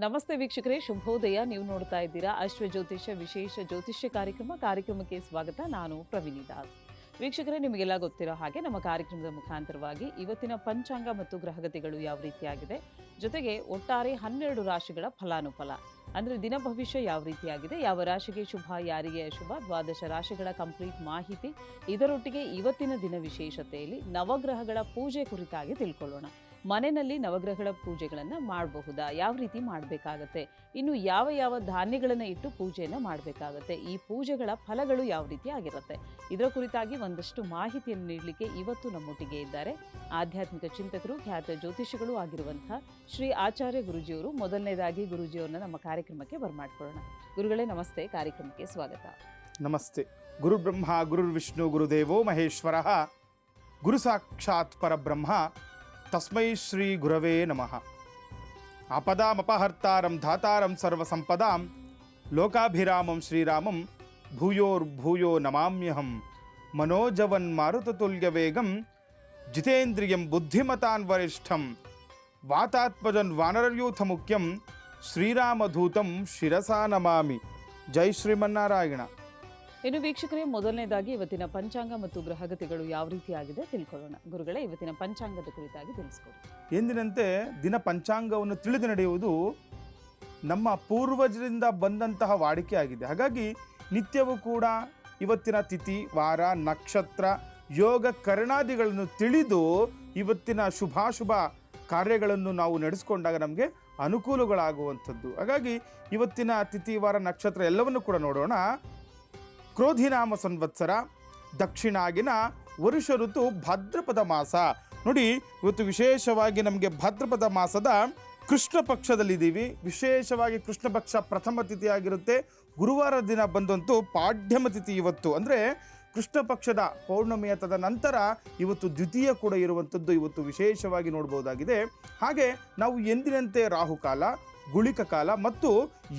ನಮಸ್ತೆ ವೀಕ್ಷಕರೇ, ಶುಭೋದಯ. ನೀವು ನೋಡ್ತಾ ಇದ್ದೀರಾ ಅಶ್ವ ಜ್ಯೋತಿಷ್ಯ ವಿಶೇಷ ಜ್ಯೋತಿಷ್ಯ ಕಾರ್ಯಕ್ರಮಕ್ಕೆ ಸ್ವಾಗತ. ನಾನು ಪ್ರವೀಣಿ ದಾಸ್. ವೀಕ್ಷಕರೇ, ನಿಮಗೆಲ್ಲ ಗೊತ್ತಿರೋ ಹಾಗೆ ನಮ್ಮ ಕಾರ್ಯಕ್ರಮದ ಮುಖಾಂತರವಾಗಿ ಇವತ್ತಿನ ಪಂಚಾಂಗ ಮತ್ತು ಗ್ರಹಗತಿಗಳು ಯಾವ ರೀತಿಯಾಗಿದೆ, ಜೊತೆಗೆ ಒಟ್ಟಾರೆ 12 ರಾಶಿಗಳ ಫಲಾನುಫಲ ಅಂದರೆ ದಿನ ಭವಿಷ್ಯ ಯಾವ ರೀತಿಯಾಗಿದೆ, ಯಾವ ರಾಶಿಗೆ ಶುಭ, ಯಾರಿಗೆ ಅಶುಭ, 12 ರಾಶಿಗಳ ಕಂಪ್ಲೀಟ್ ಮಾಹಿತಿ, ಇದರೊಟ್ಟಿಗೆ ಇವತ್ತಿನ ದಿನ ವಿಶೇಷತೆಯಲ್ಲಿ ನವಗ್ರಹಗಳ ಪೂಜೆ ಕುರಿತಾಗಿ ತಿಳ್ಕೊಳ್ಳೋಣ. ಮನೆಯಲ್ಲಿ ನವಗ್ರಹಗಳ ಪೂಜೆಗಳನ್ನು ಮಾಡಬಹುದಾ, ಯಾವ ರೀತಿ ಮಾಡಬೇಕಾಗತ್ತೆ, ಇನ್ನು ಯಾವ ಯಾವ ಧಾನ್ಯಗಳನ್ನು ಇಟ್ಟು ಪೂಜೆಯನ್ನು ಮಾಡಬೇಕಾಗತ್ತೆ, ಈ ಪೂಜೆಗಳ ಫಲಗಳು ಯಾವ ರೀತಿ ಆಗಿರುತ್ತೆ, ಇದರ ಕುರಿತಾಗಿ ಒಂದಷ್ಟು ಮಾಹಿತಿಯನ್ನು ನೀಡಲಿಕ್ಕೆ ಇವತ್ತು ನಮ್ಮೊಟ್ಟಿಗೆ ಇದ್ದಾರೆ ಆಧ್ಯಾತ್ಮಿಕ ಚಿಂತಕರು, ಖ್ಯಾತ ಜ್ಯೋತಿಷಿಗಳು ಆಗಿರುವಂತಹ ಶ್ರೀ ಆಚಾರ್ಯ ಗುರುಜಿಯವರು. ಮೊದಲನೇದಾಗಿ ಗುರುಜಿಯವರನ್ನ ನಮ್ಮ ಕಾರ್ಯಕ್ರಮಕ್ಕೆ ಬರಮಾಡ್ಕೊಳ್ಳೋಣ. ಗುರುಗಳೇ ನಮಸ್ತೆ, ಕಾರ್ಯಕ್ರಮಕ್ಕೆ ಸ್ವಾಗತ. ನಮಸ್ತೆ. ಗುರು ಬ್ರಹ್ಮ ಗುರುರ್ ವಿಷ್ಣು ಗುರುದೇವೋ ಮಹೇಶ್ವರ, ಗುರು ಸಾಕ್ಷಾತ್ ಪರಬ್ರಹ್ಮ, ತಸ್ಮೈ ಶ್ರೀ ಗುರವೇ ನಮಃ. ಆಪದಾಮಪಹರ್ತಾರಂ ಧಾತಾರಂ ಸರ್ವಸಂಪದಾಂ, ಲೋಕಾಭಿರಾಮಂ ಶ್ರೀರಾಮಂ ಭೂಯೋರ್ಭೂಯೋ ನಮಾಮ್ಯಹಂ. ಮನೋಜವನ್ ಮಾರುತತುಲ್ಯವೇಗಂ ಜಿತೇಂದ್ರಿಯಂ ಬುದ್ಧಿಮತಾನ್ ವರಿಷ್ಠಂ, ವಾತಾತ್ಮಜನ್ ವಾನರಯೂಥ ಮುಖ್ಯಂ, ಶ್ರೀರಾಮಧೂತಂ ಶಿರಸಾ ನಮಾಮಿ. ಜೈ ಶ್ರೀಮನ್ನಾರಾಯಣ. ಇನ್ನು ವೀಕ್ಷಕರೇ, ಮೊದಲನೇದಾಗಿ ಇವತ್ತಿನ ಪಂಚಾಂಗ ಮತ್ತು ಗ್ರಹಗತಿಗಳು ಯಾವ ರೀತಿಯಾಗಿದೆ ತಿಳ್ಕೊಳ್ಳೋಣ. ಗುರುಗಳೇ, ಇವತ್ತಿನ ಪಂಚಾಂಗದ ಕುರಿತಾಗಿ ತಿಳಿಸ್ಕೊಡಿ. ಎಂದಿನಂತೆ ದಿನ ಪಂಚಾಂಗವನ್ನು ತಿಳಿದು ನಡೆಯುವುದು ನಮ್ಮ ಪೂರ್ವಜರಿಂದ ಬಂದಂತಹ ವಾಡಿಕೆ ಆಗಿದೆ. ಹಾಗಾಗಿ ನಿತ್ಯವೂ ಕೂಡ ಇವತ್ತಿನ ತಿಥಿ, ವಾರ, ನಕ್ಷತ್ರ, ಯೋಗ ಕರ್ಣಾದಿಗಳನ್ನು ತಿಳಿದು ಇವತ್ತಿನ ಶುಭಾಶುಭ ಕಾರ್ಯಗಳನ್ನು ನಾವು ನಡೆಸ್ಕೊಂಡಾಗ ನಮಗೆ ಅನುಕೂಲಗಳಾಗುವಂಥದ್ದು. ಹಾಗಾಗಿ ಇವತ್ತಿನ ತಿಥಿ, ವಾರ, ನಕ್ಷತ್ರ ಎಲ್ಲವನ್ನು ಕೂಡ ನೋಡೋಣ. ಕ್ರೋಧಿನಾಮ ಸಂವತ್ಸರ, ದಕ್ಷಿಣಾಗಿನ ವರುಷ ಋತು, ಭಾದ್ರಪದ ಮಾಸ. ನೋಡಿ, ಇವತ್ತು ವಿಶೇಷವಾಗಿ ನಮಗೆ ಭಾದ್ರಪದ ಮಾಸದ ಕೃಷ್ಣ ಪಕ್ಷದಲ್ಲಿದ್ದೀವಿ. ವಿಶೇಷವಾಗಿ ಕೃಷ್ಣ ಪಕ್ಷ ಪ್ರಥಮ ತಿಥಿ ಆಗಿರುತ್ತೆ. ಗುರುವಾರ ದಿನ ಬಂದಂತೂ ಪಾಡ್ಯಮ ತಿಥಿ ಇವತ್ತು. ಅಂದರೆ ಕೃಷ್ಣ ಪಕ್ಷದ ಪೌರ್ಣಮಿಯ ತದ ನಂತರ ಇವತ್ತು ದ್ವಿತೀಯ ಕೂಡ ಇರುವಂಥದ್ದು ಇವತ್ತು ವಿಶೇಷವಾಗಿ ನೋಡ್ಬೋದಾಗಿದೆ. ಹಾಗೆ ನಾವು ಎಂದಿನಂತೆ ರಾಹುಕಾಲ, ಗುಳಿಕ ಕಾಲ ಮತ್ತು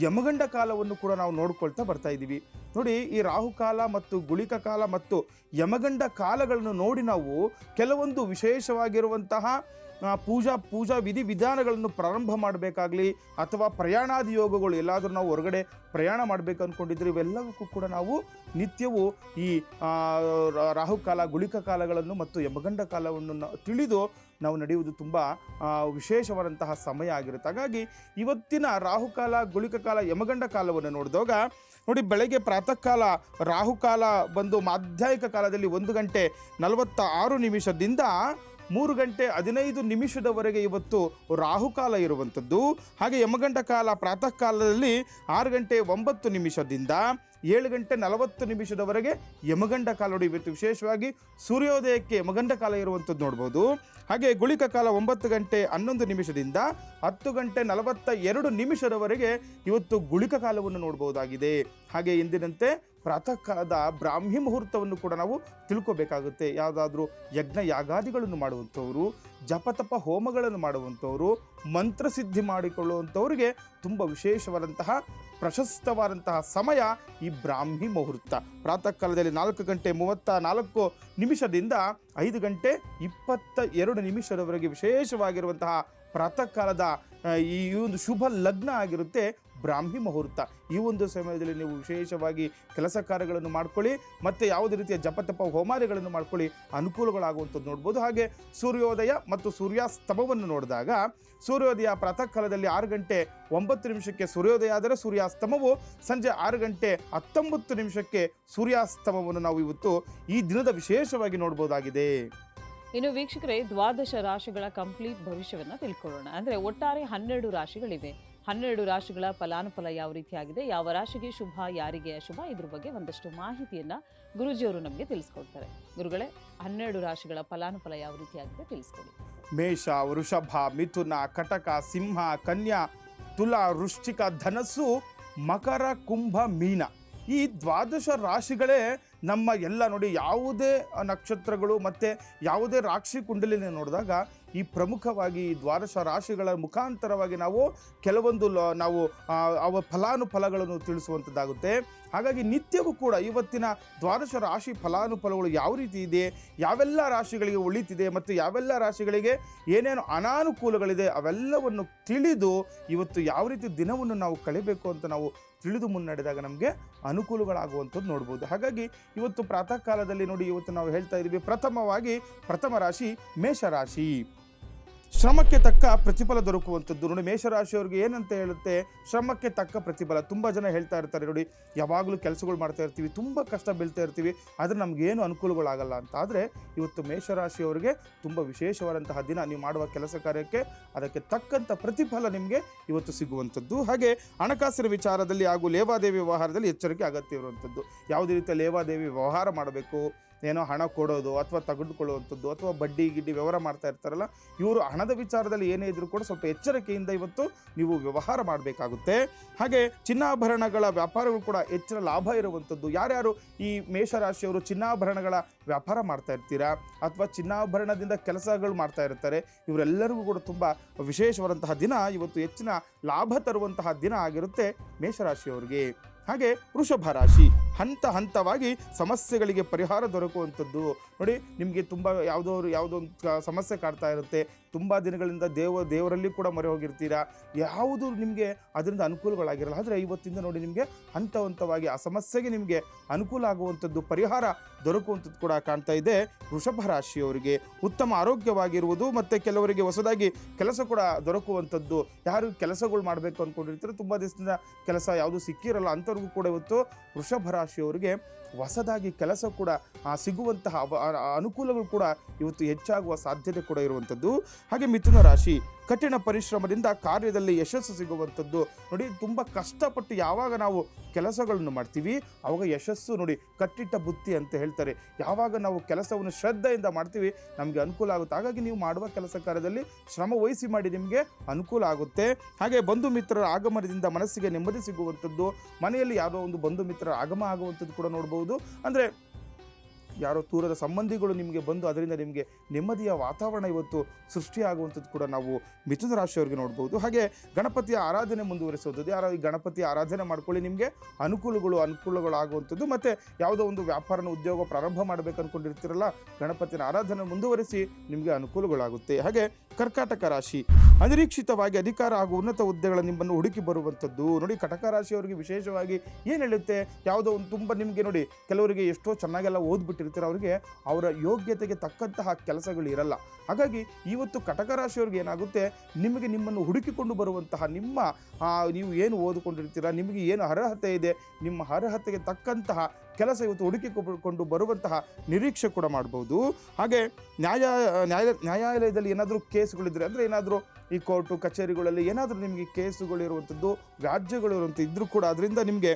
ಯಮಗಂಡ ಕಾಲವನ್ನು ಕೂಡ ನಾವು ನೋಡ್ಕೊಳ್ತಾ ಬರ್ತಾ ಇದ್ದೀವಿ. ನೋಡಿ, ಈ ರಾಹುಕಾಲ ಮತ್ತು ಗುಳಿಕ ಕಾಲ ಮತ್ತು ಯಮಗಂಡ ಕಾಲಗಳನ್ನು ನೋಡಿ ನಾವು ಕೆಲವೊಂದು ವಿಶೇಷವಾಗಿರುವಂತಹ ಪೂಜಾ ವಿಧಿವಿಧಾನಗಳನ್ನು ಪ್ರಾರಂಭ ಮಾಡಬೇಕಾಗಲಿ ಅಥವಾ ಪ್ರಯಾಣಾದಿ ಯೋಗಗಳು, ಎಲ್ಲಾದರೂ ನಾವು ಹೊರಗಡೆ ಪ್ರಯಾಣ ಮಾಡಬೇಕು ಅಂದ್ಕೊಂಡಿದ್ರೆ ಇವೆಲ್ಲವಕ್ಕೂ ಕೂಡ ನಾವು ನಿತ್ಯವೂ ಈ ರಾಹುಕಾಲ, ಗುಳಿಕ ಕಾಲಗಳನ್ನು ಮತ್ತು ಯಮಗಂಡ ಕಾಲವನ್ನು ತಿಳಿದು ನಾವು ನಡೆಯುವುದು ತುಂಬ ವಿಶೇಷವಾದಂತಹ ಸಮಯ ಆಗಿರುತ್ತೆ. ಹಾಗಾಗಿ ಇವತ್ತಿನ ರಾಹುಕಾಲ, ಗುಳಿಕ ಕಾಲ, ಯಮಗಂಡ ಕಾಲವನ್ನು ನೋಡಿದಾಗ ನೋಡಿ, ಬೆಳಗ್ಗೆ ಪ್ರಾತಃ ಕಾಲ ರಾಹುಕಾಲ ಬಂದು ಮಾಧ್ಯಾಯಿಕ ಕಾಲದಲ್ಲಿ 1 ಗಂಟೆ 46 ನಿಮಿಷದಿಂದ 3 ಗಂಟೆ 15 ನಿಮಿಷದವರೆಗೆ ಇವತ್ತು ರಾಹುಕಾಲ ಇರುವಂಥದ್ದು. ಹಾಗೆ ಯಮಗಂಡ ಕಾಲ ಪ್ರಾತಃ ಕಾಲದಲ್ಲಿ 6 ಗಂಟೆ 9 ನಿಮಿಷದಿಂದ 7 ಗಂಟೆ 40 ನಿಮಿಷದವರೆಗೆ ಯಮಗಂಡ ಕಾಲ. ನೋಡಿ, ಇವತ್ತು ವಿಶೇಷವಾಗಿ ಸೂರ್ಯೋದಯಕ್ಕೆ ಯಮಗಂಡ ಕಾಲ ಇರುವಂಥದ್ದು ನೋಡ್ಬೋದು. ಹಾಗೆ ಗುಳಿಕ ಕಾಲ 9 ಗಂಟೆ 11 ನಿಮಿಷದಿಂದ 10 ಗಂಟೆ 42 ನಿಮಿಷದವರೆಗೆ ಇವತ್ತು ಗುಳಿಕ ಕಾಲವನ್ನು ನೋಡ್ಬೋದಾಗಿದೆ. ಹಾಗೆ ಎಂದಿನಂತೆ ಪ್ರಾತಃ ಕಾಲದ ಬ್ರಾಹ್ಮಿ ಮುಹೂರ್ತವನ್ನು ಕೂಡ ನಾವು ತಿಳ್ಕೊಬೇಕಾಗುತ್ತೆ. ಯಾವುದಾದ್ರೂ ಯಜ್ಞ ಯಾಗಾದಿಗಳನ್ನು ಮಾಡುವಂಥವ್ರು, ಜಪತಪ ಹೋಮಗಳನ್ನು ಮಾಡುವಂಥವ್ರು, ಮಂತ್ರಸಿದ್ಧಿ ಮಾಡಿಕೊಳ್ಳುವಂಥವ್ರಿಗೆ ತುಂಬ ವಿಶೇಷವಾದಂತಹ ಪ್ರಶಸ್ತವಾದಂತಹ ಸಮಯ ಈ ಬ್ರಾಹ್ಮಿ ಮುಹೂರ್ತ. ಪ್ರಾತಃ ಕಾಲದಲ್ಲಿ 4 ಗಂಟೆ 34 ನಿಮಿಷದಿಂದ 5 ಗಂಟೆ 22 ನಿಮಿಷದವರೆಗೆ ವಿಶೇಷವಾಗಿರುವಂತಹ ಪ್ರಾತಃ ಕಾಲದ ಈ ಒಂದು ಶುಭ ಲಗ್ನ ಆಗಿರುತ್ತೆ ಬ್ರಾಹ್ಮಿ ಮುಹೂರ್ತ. ಈ ಒಂದು ಸಮಯದಲ್ಲಿ ನೀವು ವಿಶೇಷವಾಗಿ ಕೆಲಸ ಕಾರ್ಯಗಳನ್ನು ಮಾಡ್ಕೊಳ್ಳಿ, ಮತ್ತು ಯಾವುದೇ ರೀತಿಯ ಜಪತಪ ಹೋಮಾದಿಗಳನ್ನು ಮಾಡ್ಕೊಳ್ಳಿ, ಅನುಕೂಲಗಳಾಗುವಂಥದ್ದು ನೋಡ್ಬೋದು. ಹಾಗೆ ಸೂರ್ಯೋದಯ ಮತ್ತು ಸೂರ್ಯಾಸ್ತಮವನ್ನು ನೋಡಿದಾಗ ಸೂರ್ಯೋದಯ ಪ್ರಾತಃ ಕಾಲದಲ್ಲಿ 6 ಗಂಟೆ 9 ನಿಮಿಷಕ್ಕೆ ಸೂರ್ಯೋದಯ ಆದರೆ ಸೂರ್ಯಾಸ್ತಮವು ಸಂಜೆ 6 ಗಂಟೆ 19 ನಿಮಿಷಕ್ಕೆ ಸೂರ್ಯಾಸ್ತಮವನ್ನು ನಾವು ಇವತ್ತು ಈ ದಿನದ ವಿಶೇಷವಾಗಿ ನೋಡ್ಬೋದಾಗಿದೆ. ಇನ್ನು ವೀಕ್ಷಕರೇ, 12 ರಾಶಿಗಳ ಕಂಪ್ಲೀಟ್ ಭವಿಷ್ಯವನ್ನು ತಿಳ್ಕೊಳ್ಳೋಣ. ಅಂದರೆ ಒಟ್ಟಾರೆ 12 ರಾಶಿಗಳಿವೆ. 12 ರಾಶಿಗಳ ಫಲಾನುಫಲ ಯಾವ ರೀತಿಯಾಗಿದೆ, ಯಾವ ರಾಶಿಗೆ ಶುಭ, ಯಾರಿಗೆ ಅಶುಭ, ಇದ್ರ ಬಗ್ಗೆ ಒಂದಷ್ಟು ಮಾಹಿತಿಯನ್ನು ಗುರುಜಿಯವರು ನಮಗೆ ತಿಳಿಸ್ಕೊಡ್ತಾರೆ. ಗುರುಗಳೇ, 12 ರಾಶಿಗಳ ಫಲಾನುಫಲ ಯಾವ ರೀತಿಯಾಗಿದೆ ತಿಳಿಸ್ಕೊಡಿ. ಮೇಷ, ವೃಷಭ, ಮಿಥುನ, ಕಟಕ, ಸಿಂಹ, ಕನ್ಯಾ, ತುಲಾ, ವೃಶ್ಚಿಕ, ಧನಸ್ಸು, ಮಕರ, ಕುಂಭ, ಮೀನ. ಈ 12 ರಾಶಿಗಳೇ ನಮ್ಮ ಎಲ್ಲ ನೋಡಿ, ಯಾವುದೇ ನಕ್ಷತ್ರಗಳು ಮತ್ತು ಯಾವುದೇ ರಾಶಿ ಕುಂಡಲಿನ ನೋಡಿದಾಗ ಈ ಪ್ರಮುಖವಾಗಿ ದ್ವಾದಶ ರಾಶಿಗಳ ಮುಖಾಂತರವಾಗಿ ನಾವು ಕೆಲವೊಂದು ನಾವು ಅವ ಫಲಾನುಫಲಗಳನ್ನು ತಿಳಿಸುವಂಥದ್ದಾಗುತ್ತೆ. ಹಾಗಾಗಿ ನಿತ್ಯವೂ ಕೂಡ ಇವತ್ತಿನ ದ್ವಾದಶ ರಾಶಿ ಫಲಾನುಫಲಗಳು ಯಾವ ರೀತಿ ಇದೆ, ಯಾವೆಲ್ಲ ರಾಶಿಗಳಿಗೆ ಒಳಿತಿದೆ ಮತ್ತು ಯಾವೆಲ್ಲ ರಾಶಿಗಳಿಗೆ ಏನೇನು ಅನಾನುಕೂಲಗಳಿದೆ ಅವೆಲ್ಲವನ್ನು ತಿಳಿದು ಇವತ್ತು ಯಾವ ರೀತಿ ದಿನವನ್ನು ನಾವು ಕಳಿಬೇಕು ಅಂತ ನಾವು ತಿಳಿದು ಮುನ್ನಡೆದಾಗ ನಮಗೆ ಅನುಕೂಲಗಳಾಗುವಂಥದ್ದು ನೋಡ್ಬೋದು. ಹಾಗಾಗಿ ಇವತ್ತು ಪ್ರಾತಃ ಕಾಲದಲ್ಲಿ ನೋಡಿ, ಇವತ್ತು ನಾವು ಹೇಳ್ತಾ ಇದ್ದೀವಿ ಪ್ರಥಮ ರಾಶಿ ಮೇಷರಾಶಿ. ಶ್ರಮಕ್ಕೆ ತಕ್ಕ ಪ್ರತಿಫಲ ದೊರಕುವಂಥದ್ದು ನೋಡಿ. ಮೇಷರಾಶಿಯವ್ರಿಗೆ ಏನಂತ ಹೇಳುತ್ತೆ, ಶ್ರಮಕ್ಕೆ ತಕ್ಕ ಪ್ರತಿಫಲ. ತುಂಬ ಜನ ಹೇಳ್ತಾ ಇರ್ತಾರೆ ನೋಡಿ, ಯಾವಾಗಲೂ ಕೆಲಸಗಳು ಮಾಡ್ತಾ ಇರ್ತೀವಿ, ತುಂಬ ಕಷ್ಟ ಬೀಳ್ತಾ ಇರ್ತೀವಿ, ಆದರೆ ನಮಗೇನು ಅನುಕೂಲಗಳಾಗಲ್ಲ ಅಂತ. ಆದರೆ ಇವತ್ತು ಮೇಷರಾಶಿಯವರಿಗೆ ತುಂಬ ವಿಶೇಷವಾದಂತಹ ದಿನ. ನೀವು ಮಾಡುವ ಕೆಲಸ ಕಾರ್ಯಕ್ಕೆ ಅದಕ್ಕೆ ತಕ್ಕಂಥ ಪ್ರತಿಫಲ ನಿಮಗೆ ಇವತ್ತು ಸಿಗುವಂಥದ್ದು. ಹಾಗೆ ಹಣಕಾಸಿನ ವಿಚಾರದಲ್ಲಿ ಹಾಗೂ ಲೇವಾದೇವಿ ವ್ಯವಹಾರದಲ್ಲಿ ಎಚ್ಚರಿಕೆ ಅಗತ್ಯ ಇರುವಂಥದ್ದು. ಯಾವುದೇ ರೀತಿಯ ಲೇವಾದೇವಿ ವ್ಯವಹಾರ ಮಾಡಬೇಕು, ಏನೋ ಹಣ ಕೊಡೋದು ಅಥವಾ ತೆಗೆದುಕೊಳ್ಳುವಂಥದ್ದು ಅಥವಾ ಬಡ್ಡಿ ಗಿಡ್ಡಿ ವ್ಯವಹಾರ ಮಾಡ್ತಾ ಇರ್ತಾರಲ್ಲ, ಇವರು ಹಣದ ವಿಚಾರದಲ್ಲಿ ಏನೇ ಇದ್ರೂ ಕೂಡ ಸ್ವಲ್ಪ ಎಚ್ಚರಿಕೆಯಿಂದ ಇವತ್ತು ನೀವು ವ್ಯವಹಾರ ಮಾಡಬೇಕಾಗುತ್ತೆ. ಹಾಗೆ ಚಿನ್ನಾಭರಣಗಳ ವ್ಯಾಪಾರಗಳು ಕೂಡ ಹೆಚ್ಚಿನ ಲಾಭ ಇರುವಂಥದ್ದು. ಯಾರ್ಯಾರು ಈ ಮೇಷರಾಶಿಯವರು ಚಿನ್ನಾಭರಣಗಳ ವ್ಯಾಪಾರ ಮಾಡ್ತಾ ಇರ್ತೀರಾ ಅಥವಾ ಚಿನ್ನಾಭರಣದಿಂದ ಕೆಲಸಗಳು ಮಾಡ್ತಾ ಇರ್ತಾರೆ, ಇವರೆಲ್ಲರಿಗೂ ಕೂಡ ತುಂಬ ವಿಶೇಷವಾದಂತಹ ದಿನ. ಇವತ್ತು ಹೆಚ್ಚಿನ ಲಾಭ ತರುವಂತಹ ದಿನ ಆಗಿರುತ್ತೆ ಮೇಷರಾಶಿಯವರಿಗೆ. ಹಾಗೆ ವೃಷಭ ರಾಶಿ, ಹಂತವಾಗಿ ಸಮಸ್ಯೆಗಳಿಗೆ ಪರಿಹಾರ ದೊರಕುವಂಥದ್ದು ನೋಡಿ. ನಿಮಗೆ ತುಂಬ ಯಾವುದೋ ಒಂದು ಸಮಸ್ಯೆ ಕಾಡ್ತಾ ಇರುತ್ತೆ, ತುಂಬ ದಿನಗಳಿಂದ ದೇವರಲ್ಲಿ ಕೂಡ ಮೊರೆ ಹೋಗಿರ್ತೀರಾ, ಯಾವುದು ನಿಮಗೆ ಅದರಿಂದ ಅನುಕೂಲಗಳಾಗಿರಲ್ಲ. ಆದರೆ ಇವತ್ತಿಂದ ನೋಡಿ ನಿಮಗೆ ಹಂತವಾಗಿ ಆ ಸಮಸ್ಯೆಗೆ ನಿಮಗೆ ಅನುಕೂಲ ಆಗುವಂಥದ್ದು, ಪರಿಹಾರ ದೊರಕುವಂಥದ್ದು ಕೂಡ ಕಾಣ್ತಾ ಇದೆ ವೃಷಭ ರಾಶಿಯವರಿಗೆ. ಉತ್ತಮ ಆರೋಗ್ಯವಾಗಿರುವುದು ಮತ್ತು ಕೆಲವರಿಗೆ ಹೊಸದಾಗಿ ಕೆಲಸ ಕೂಡ ದೊರಕುವಂಥದ್ದು. ಯಾರು ಕೆಲಸಗಳು ಮಾಡಬೇಕು ಅಂದ್ಕೊಂಡಿರ್ತಾರೆ, ತುಂಬ ದಿವಸದಿಂದ ಕೆಲಸ ಯಾವುದು ಸಿಕ್ಕಿರಲ್ಲ ಅಂಥವ್ರಿಗೂ ಕೂಡ ಇವತ್ತು ವೃಷಭ ರಾಶಿಯವರಿಗೆ ಹೊಸದಾಗಿ ಕೆಲಸ ಕೂಡ ಸಿಗುವಂತಹ ಅನುಕೂಲಗಳು ಕೂಡ ಇವತ್ತು ಹೆಚ್ಚಾಗುವ ಸಾಧ್ಯತೆ ಕೂಡ ಇರುವಂಥದ್ದು. ಹಾಗೆ ಮಿಥುನ ರಾಶಿ, ಕಠಿಣ ಪರಿಶ್ರಮದಿಂದ ಕಾರ್ಯದಲ್ಲಿ ಯಶಸ್ಸು ಸಿಗುವಂಥದ್ದು ನೋಡಿ. ತುಂಬ ಕಷ್ಟಪಟ್ಟು ಯಾವಾಗ ನಾವು ಕೆಲಸಗಳನ್ನು ಮಾಡ್ತೀವಿ ಆವಾಗ ಯಶಸ್ಸು ನೋಡಿ, ಕಟ್ಟಿಟ್ಟ ಬುತ್ತಿ ಅಂತ ಹೇಳ್ತಾರೆ. ಯಾವಾಗ ನಾವು ಕೆಲಸವನ್ನು ಶ್ರದ್ಧೆಯಿಂದ ಮಾಡ್ತೀವಿ ನಮಗೆ ಅನುಕೂಲ ಆಗುತ್ತೆ. ಹಾಗಾಗಿ ನೀವು ಮಾಡುವ ಕೆಲಸ ಕಾರ್ಯದಲ್ಲಿ ಶ್ರಮ ವಹಿಸಿ ಮಾಡಿ, ನಿಮಗೆ ಅನುಕೂಲ ಆಗುತ್ತೆ. ಹಾಗೆ ಬಂಧು ಮಿತ್ರರ ಆಗಮನದಿಂದ ಮನಸ್ಸಿಗೆ ನೆಮ್ಮದಿ ಸಿಗುವಂಥದ್ದು. ಮನೆಯಲ್ಲಿ ಯಾವುದೋ ಒಂದು ಬಂಧು ಮಿತ್ರರ ಆಗಮ ಆಗುವಂಥದ್ದು ಕೂಡ ನೋಡ್ಬೋದು. ಅಂದರೆ ಯಾರೋ ದೂರದ ಸಂಬಂಧಿಗಳು ನಿಮಗೆ ಬಂದು ಅದರಿಂದ ನಿಮಗೆ ನೆಮ್ಮದಿಯ ವಾತಾವರಣ ಇವತ್ತು ಸೃಷ್ಟಿಯಾಗುವಂಥದ್ದು ಕೂಡ ನಾವು ಮಿಥುನ ರಾಶಿಯವರಿಗೆ ನೋಡ್ಬೋದು. ಹಾಗೆ ಗಣಪತಿಯ ಆರಾಧನೆ ಮುಂದುವರಿಸೋದು. ಯಾರೋ ಈ ಗಣಪತಿಯ ಆರಾಧನೆ ಮಾಡ್ಕೊಳ್ಳಿ, ನಿಮಗೆ ಅನುಕೂಲಗಳಾಗುವಂಥದ್ದು. ಮತ್ತು ಯಾವುದೋ ಒಂದು ವ್ಯಾಪಾರನ ಉದ್ಯೋಗ ಪ್ರಾರಂಭ ಮಾಡಬೇಕು ಅಂದ್ಕೊಂಡಿರ್ತೀರಲ್ಲ, ಗಣಪತಿಯ ಆರಾಧನೆ ಮುಂದುವರಿಸಿ ನಿಮಗೆ ಅನುಕೂಲಗಳಾಗುತ್ತೆ. ಹಾಗೆ ಕರ್ಕಾಟಕ ರಾಶಿ, ಅನಿರೀಕ್ಷಿತವಾಗಿ ಅಧಿಕಾರ ಹಾಗೂ ಉನ್ನತ ಹುದ್ದೆಗಳ ನಿಮ್ಮನ್ನು ಹುಡುಕಿ ಬರುವಂಥದ್ದು ನೋಡಿ. ಕಟಕ ರಾಶಿಯವರಿಗೆ ವಿಶೇಷವಾಗಿ ಏನು ಹೇಳುತ್ತೆ, ಯಾವುದೋ ಒಂದು ತುಂಬ ನಿಮಗೆ ನೋಡಿ, ಕೆಲವರಿಗೆ ಎಷ್ಟೋ ಚೆನ್ನಾಗೆಲ್ಲ ಓದ್ಬಿಟ್ಟಿರ್ತಾರೆ, ಅವರಿಗೆ ಅವರ ಯೋಗ್ಯತೆಗೆ ತಕ್ಕಂತಹ ಕೆಲಸಗಳು ಇರಲ್ಲ. ಹಾಗಾಗಿ ಇವತ್ತು ಕಟಕ ರಾಶಿಯವ್ರಿಗೆ ಏನಾಗುತ್ತೆ, ನಿಮ್ಮನ್ನು ಹುಡುಕಿಕೊಂಡು ಬರುವಂತಹ ನೀವು ಏನು ಓದಿಕೊಂಡಿರ್ತೀರ, ನಿಮಗೆ ಏನು ಅರ್ಹತೆ ಇದೆ, ನಿಮ್ಮ ಅರ್ಹತೆಗೆ ತಕ್ಕಂತಹ ಕೆಲಸ ಇವತ್ತು ಹುಡುಕಿಕೊಂಡು ಬರುವಂತಹ ನಿರೀಕ್ಷೆ ಕೂಡ ಮಾಡ್ಬೋದು. ಹಾಗೆ ನ್ಯಾಯಾಲಯದಲ್ಲಿ ಏನಾದರೂ ಕೇಸುಗಳಿದ್ರೆ, ಅಂದರೆ ಏನಾದರೂ ಈ ಕೋರ್ಟು ಕಚೇರಿಗಳಲ್ಲಿ ಏನಾದರೂ ನಿಮಗೆ ಕೇಸುಗಳಿರುವಂಥದ್ದು, ವ್ಯಾಜ್ಯಗಳಿರುವಂಥದ್ದು ಇದ್ದರೂ ಕೂಡ ಅದರಿಂದ ನಿಮಗೆ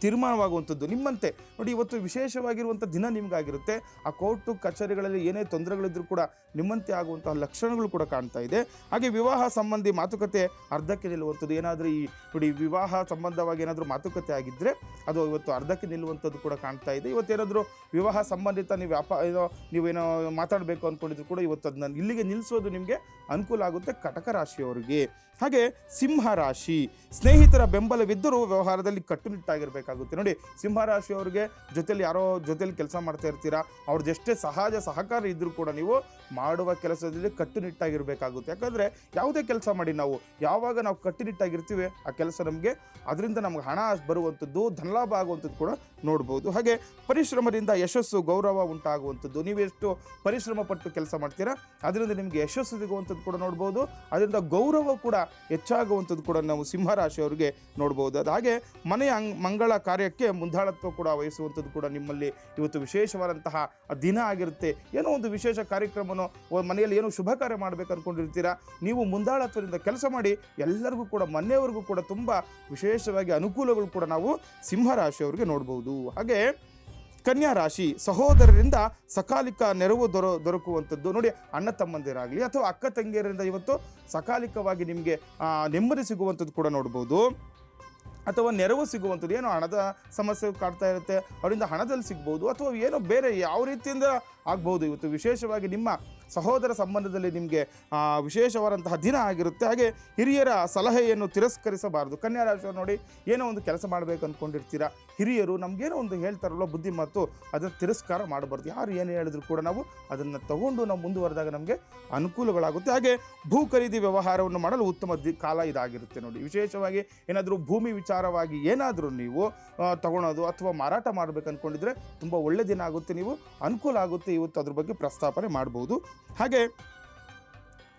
ತೀರ್ಮಾನವಾಗುವಂಥದ್ದು ನಿಮ್ಮಂತೆ ನೋಡಿ. ಇವತ್ತು ವಿಶೇಷವಾಗಿರುವಂಥ ದಿನ ನಿಮಗಾಗಿರುತ್ತೆ. ಆ ಕೋರ್ಟು ಕಚೇರಿಗಳಲ್ಲಿ ಏನೇ ತೊಂದರೆಗಳಿದ್ರೂ ಕೂಡ ನಿಮ್ಮಂತೆ ಆಗುವಂತಹ ಲಕ್ಷಣಗಳು ಕೂಡ ಕಾಣ್ತಾ ಇದೆ. ಹಾಗೆ ವಿವಾಹ ಸಂಬಂಧಿ ಮಾತುಕತೆ ಅರ್ಧಕ್ಕೆ ನಿಲ್ಲುವಂಥದ್ದು. ಏನಾದರೂ ಈ ನೋಡಿ, ವಿವಾಹ ಸಂಬಂಧವಾಗಿ ಏನಾದರೂ ಮಾತುಕತೆ ಆಗಿದ್ದರೆ ಅದು ಇವತ್ತು ಅರ್ಧಕ್ಕೆ ನಿಲ್ಲುವಂಥದ್ದು ಕೂಡ ಕಾಣ್ತಾ ಇದೆ. ಇವತ್ತೇನಾದರೂ ವಿವಾಹ ಸಂಬಂಧಿತ ನೀವೇನೋ ಮಾತಾಡಬೇಕು ಅಂದ್ಕೊಂಡಿದ್ರು ಕೂಡ ಇವತ್ತು ಅದನ್ನ ಇಲ್ಲಿಗೆ ನಿಲ್ಲಿಸೋದು ನಿಮಗೆ ಅನುಕೂಲ ಆಗುತ್ತೆ ಕಟಕ ರಾಶಿಯವರಿಗೆ. ಹಾಗೆ ಸಿಂಹ ರಾಶಿ, ಸ್ನೇಹಿತರ ಬೆಂಬಲವಿದ್ದರೂ ವ್ಯವಹಾರದಲ್ಲಿ ಕಟ್ಟುನಿಟ್ಟಾಗಿರಬೇಕಾಗುತ್ತೆ ನೋಡಿ. ಸಿಂಹ ರಾಶಿಯವರಿಗೆ ಯಾರೋ ಜೊತೆಯಲ್ಲಿ ಕೆಲಸ ಮಾಡ್ತಾ ಇರ್ತೀರಾ, ಅವ್ರದ್ದೆಷ್ಟೇ ಸಹಕಾರ ಇದ್ದರೂ ಕೂಡ ನೀವು ಮಾಡುವ ಕೆಲಸದಲ್ಲಿ ಕಟ್ಟುನಿಟ್ಟಾಗಿರಬೇಕಾಗುತ್ತೆ. ಯಾಕಂದರೆ ಯಾವುದೇ ಕೆಲಸ ಮಾಡಿ ಯಾವಾಗ ನಾವು ಕಟ್ಟುನಿಟ್ಟಾಗಿರ್ತೀವಿ ಆ ಕೆಲಸ ಅದರಿಂದ ನಮ್ಗೆ ಹಣ ಬರುವಂಥದ್ದು, ಧನಲಾಭ ಆಗುವಂಥದ್ದು ಕೂಡ ನೋಡ್ಬೋದು. ಹಾಗೆ ಪರಿಶ್ರಮದಿಂದ ಯಶಸ್ಸು ಗೌರವ ಉಂಟಾಗುವಂಥದ್ದು. ನೀವೆಷ್ಟು ಪರಿಶ್ರಮ ಪಟ್ಟು ಕೆಲಸ ಮಾಡ್ತೀರಾ ಅದರಿಂದ ನಿಮಗೆ ಯಶಸ್ಸು ಸಿಗುವಂಥದ್ದು ಕೂಡ ನೋಡ್ಬೋದು. ಅದರಿಂದ ಗೌರವ ಕೂಡ ಹೆಚ್ಚಾಗುವಂಥದ್ದು ಕೂಡ ನಾವು ಸಿಂಹರಾಶಿಯವರಿಗೆ ನೋಡ್ಬೋದು. ಅದು ಹಾಗೆ ಮನೆಯ ಮಂಗಳ ಕಾರ್ಯಕ್ಕೆ ಮುಂದಾಳತ್ವ ಕೂಡ ವಹಿಸುವಂಥದ್ದು ಕೂಡ ನಿಮ್ಮಲ್ಲಿ ಇವತ್ತು ವಿಶೇಷವಾದಂತಹ ದಿನ ಆಗಿರುತ್ತೆ. ಏನೋ ಒಂದು ವಿಶೇಷ ಕಾರ್ಯಕ್ರಮನೋ ಮನೆಯಲ್ಲಿ ಏನೋ ಶುಭ ಕಾರ್ಯ ಮಾಡಬೇಕು ಅಂದ್ಕೊಂಡಿರ್ತೀರಾ, ನೀವು ಮುಂದಾಳತ್ವದಿಂದ ಕೆಲಸ ಮಾಡಿ ಎಲ್ಲರಿಗೂ ಕೂಡ ಮನೆಯವರಿಗೂ ಕೂಡ ತುಂಬ ವಿಶೇಷವಾಗಿ ಅನುಕೂಲಗಳು ಕೂಡ ನಾವು ಸಿಂಹರಾಶಿಯವರಿಗೆ ನೋಡ್ಬೋದು. ಹಾಗೆ ಕನ್ಯಾ ರಾಶಿ, ಸಹೋದರರಿಂದ ಸಕಾಲಿಕ ನೆರವು ದೊರಕುವಂಥದ್ದು ನೋಡಿ. ಅಣ್ಣ ತಮ್ಮಂದಿರಾಗಲಿ ಅಥವಾ ಅಕ್ಕ ತಂಗಿಯರಿಂದ ಇವತ್ತು ಸಕಾಲಿಕವಾಗಿ ನಿಮಗೆ ನೆಮ್ಮದಿ ಸಿಗುವಂಥದ್ದು ಕೂಡ ನೋಡ್ಬೋದು. ಅಥವಾ ನೆರವು ಸಿಗುವಂಥದ್ದು, ಏನೋ ಹಣದ ಸಮಸ್ಯೆ ಕಾಡ್ತಾ ಇರುತ್ತೆ, ಅವರಿಂದ ಹಣದಲ್ಲಿ ಸಿಗ್ಬೋದು, ಅಥವಾ ಏನೋ ಬೇರೆ ಯಾವ ರೀತಿಯಿಂದ ಆಗ್ಬೋದು. ಇವತ್ತು ವಿಶೇಷವಾಗಿ ನಿಮ್ಮ ಸಹೋದರ ಸಂಬಂಧದಲ್ಲಿ ನಿಮಗೆ ವಿಶೇಷವಾದಂತಹ ದಿನ ಆಗಿರುತ್ತೆ. ಹಾಗೆ ಹಿರಿಯರ ಸಲಹೆಯನ್ನು ತಿರಸ್ಕರಿಸಬಾರದು. ಕನ್ಯಾ ರಾಶಿಯವರು ನೋಡಿ, ಏನೋ ಒಂದು ಕೆಲಸ ಮಾಡಬೇಕು ಅಂದ್ಕೊಂಡಿರ್ತೀರಾ, ಹಿರಿಯರು ನಮಗೇನೋ ಒಂದು ಹೇಳ್ತಾರಲ್ಲ ಬುದ್ಧಿ ಮಾತು, ಅದನ್ನು ತಿರಸ್ಕಾರ ಮಾಡಬಾರ್ದು. ಯಾರು ಏನು ಹೇಳಿದ್ರು ಕೂಡ ನಾವು ಅದನ್ನು ತಗೊಂಡು ನಾವು ಮುಂದುವರೆದಾಗ ನಮಗೆ ಅನುಕೂಲಗಳಾಗುತ್ತೆ. ಹಾಗೆ ಭೂ ಖರೀದಿ ವ್ಯವಹಾರವನ್ನು ಮಾಡಲು ಉತ್ತಮ ಕಾಲ ಇದಾಗಿರುತ್ತೆ ನೋಡಿ. ವಿಶೇಷವಾಗಿ ಏನಾದರೂ ಭೂಮಿ ವಿಚಾರವಾಗಿ ಏನಾದರೂ ನೀವು ತಗೊಳೋದು ಅಥವಾ ಮಾರಾಟ ಮಾಡಬೇಕು ಅಂದ್ಕೊಂಡಿದ್ರೆ ತುಂಬ ಒಳ್ಳೆ ದಿನ ಆಗುತ್ತೆ, ನೀವು ಅನುಕೂಲ ಆಗುತ್ತೆ. ಇವತ್ತು ಅದ್ರ ಬಗ್ಗೆ ಪ್ರಸ್ತಾಪನೆ ಮಾಡ್ಬೋದು. ಹಾಗೆ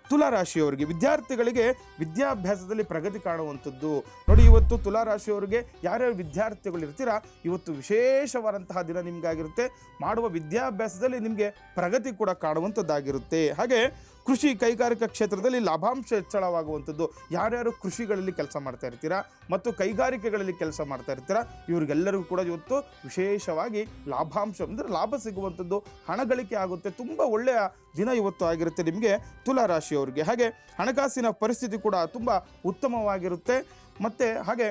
ತುಲಾರಾಶಿಯವರಿಗೆ, ವಿದ್ಯಾರ್ಥಿಗಳಿಗೆ ವಿದ್ಯಾಭ್ಯಾಸದಲ್ಲಿ ಪ್ರಗತಿ ಕಾಣುವಂಥದ್ದು ನೋಡಿ. ಇವತ್ತು ತುಲಾರಾಶಿಯವರಿಗೆ ಯಾರ್ಯಾರು ವಿದ್ಯಾರ್ಥಿಗಳು ಇರ್ತೀರಾ, ಇವತ್ತು ವಿಶೇಷವಾದಂತಹ ದಿನ ನಿಮಗಾಗಿರುತ್ತೆ. ಮಾಡುವ ವಿದ್ಯಾಭ್ಯಾಸದಲ್ಲಿ ನಿಮಗೆ ಪ್ರಗತಿ ಕೂಡ ಕಾಣುವಂಥದ್ದಾಗಿರುತ್ತೆ. ಹಾಗೆ ಕೃಷಿ ಕೈಗಾರಿಕಾ ಕ್ಷೇತ್ರದಲ್ಲಿ ಲಾಭಾಂಶ ಹೆಚ್ಚಳವಾಗುವಂಥದ್ದು. ಯಾರ್ಯಾರು ಕೃಷಿಗಳಲ್ಲಿ ಕೆಲಸ ಮಾಡ್ತಾ ಇರ್ತೀರಾ ಮತ್ತು ಕೈಗಾರಿಕೆಗಳಲ್ಲಿ ಕೆಲಸ ಮಾಡ್ತಾ ಇರ್ತೀರಾ, ಇವರಿಗೆಲ್ಲರಿಗೂ ಕೂಡ ಇವತ್ತು ವಿಶೇಷವಾಗಿ ಲಾಭಾಂಶ ಅಂದರೆ ಲಾಭ ಸಿಗುವಂಥದ್ದು, ಹಣ ಗಳಿಕೆ ಆಗುತ್ತೆ. ತುಂಬ ಒಳ್ಳೆಯ ದಿನ ಇವತ್ತು ಆಗಿರುತ್ತೆ ನಿಮಗೆ ತುಲಾರಾಶಿಯವರಿಗೆ. ಹಾಗೆ ಹಣಕಾಸಿನ ಪರಿಸ್ಥಿತಿ ಕೂಡ ತುಂಬ ಉತ್ತಮವಾಗಿರುತ್ತೆ. ಮತ್ತು ಹಾಗೆ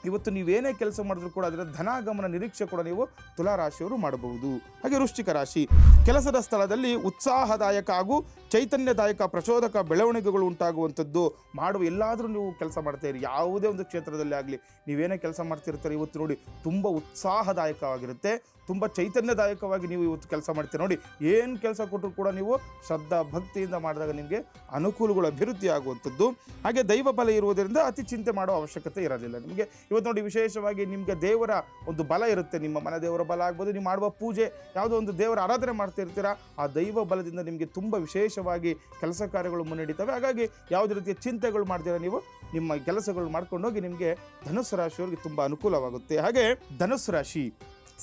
ಇವತ್ತು ನೀವೇನೇ ಕೆಲಸ ಮಾಡಿದ್ರು ಕೂಡ ಅದರ ಧನಾಗಮನ ನಿರೀಕ್ಷೆ ಕೂಡ ನೀವು ತುಲಾರಾಶಿಯವರು ಮಾಡಬಹುದು. ಹಾಗೆ ವೃಶ್ಚಿಕ ರಾಶಿ, ಕೆಲಸದ ಸ್ಥಳದಲ್ಲಿ ಉತ್ಸಾಹದಾಯಕ ಹಾಗೂ ಚೈತನ್ಯದಾಯಕ ಪ್ರಚೋದಕ ಬೆಳವಣಿಗೆಗಳು ಉಂಟಾಗುವಂಥದ್ದು. ಮಾಡುವ ಎಲ್ಲಾದರೂ ನೀವು ಕೆಲಸ ಮಾಡ್ತಾಯಿರಿ, ಯಾವುದೇ ಒಂದು ಕ್ಷೇತ್ರದಲ್ಲಿ ಆಗಲಿ ನೀವೇನೇ ಕೆಲಸ ಮಾಡ್ತಿರ್ತಾರೆ, ಇವತ್ತು ನೋಡಿ ತುಂಬ ಉತ್ಸಾಹದಾಯಕವಾಗಿರುತ್ತೆ, ತುಂಬ ಚೈತನ್ಯದಾಯಕವಾಗಿ ನೀವು ಇವತ್ತು ಕೆಲಸ ಮಾಡ್ತೀರಿ ನೋಡಿ. ಏನು ಕೆಲಸ ಕೊಟ್ಟರು ಕೂಡ ನೀವು ಶ್ರದ್ಧಾ ಭಕ್ತಿಯಿಂದ ಮಾಡಿದಾಗ ನಿಮಗೆ ಅನುಕೂಲಗಳು ಅಭಿವೃದ್ಧಿ ಆಗುವಂಥದ್ದು. ಹಾಗೆ ದೈವ ಬಲ ಇರುವುದರಿಂದ ಅತಿ ಚಿಂತೆ ಮಾಡೋ ಅವಶ್ಯಕತೆ ಇರೋದಿಲ್ಲ ನಿಮಗೆ. ಇವತ್ತು ನೋಡಿ ವಿಶೇಷವಾಗಿ ನಿಮಗೆ ದೇವರ ಒಂದು ಬಲ ಇರುತ್ತೆ, ನಿಮ್ಮ ಮನೆ ದೇವರ ಬಲ ಆಗ್ಬೋದು, ನೀವು ಮಾಡುವ ಪೂಜೆ ಯಾವುದೋ ಒಂದು ದೇವರ ಆರಾಧನೆ ಮಾಡ್ತಾ ಇರ್ತೀರಾ, ಆ ದೈವ ಬಲದಿಂದ ನಿಮಗೆ ತುಂಬ ವಿಶೇಷವಾಗಿ ಕೆಲಸ ಕಾರ್ಯಗಳು ಮುನ್ನಡೀತವೆ. ಹಾಗಾಗಿ ಯಾವುದೇ ರೀತಿಯ ಚಿಂತೆಗಳು ಮಾಡ್ತೀರಾ ನೀವು ನಿಮ್ಮ ಕೆಲಸಗಳು ಮಾಡ್ಕೊಂಡೋಗಿ ನಿಮಗೆ ಧನುಸ್ಸು ರಾಶಿಯವರಿಗೆ ತುಂಬ ಅನುಕೂಲವಾಗುತ್ತೆ. ಹಾಗೆ ಧನುಸ್ಸು ರಾಶಿ,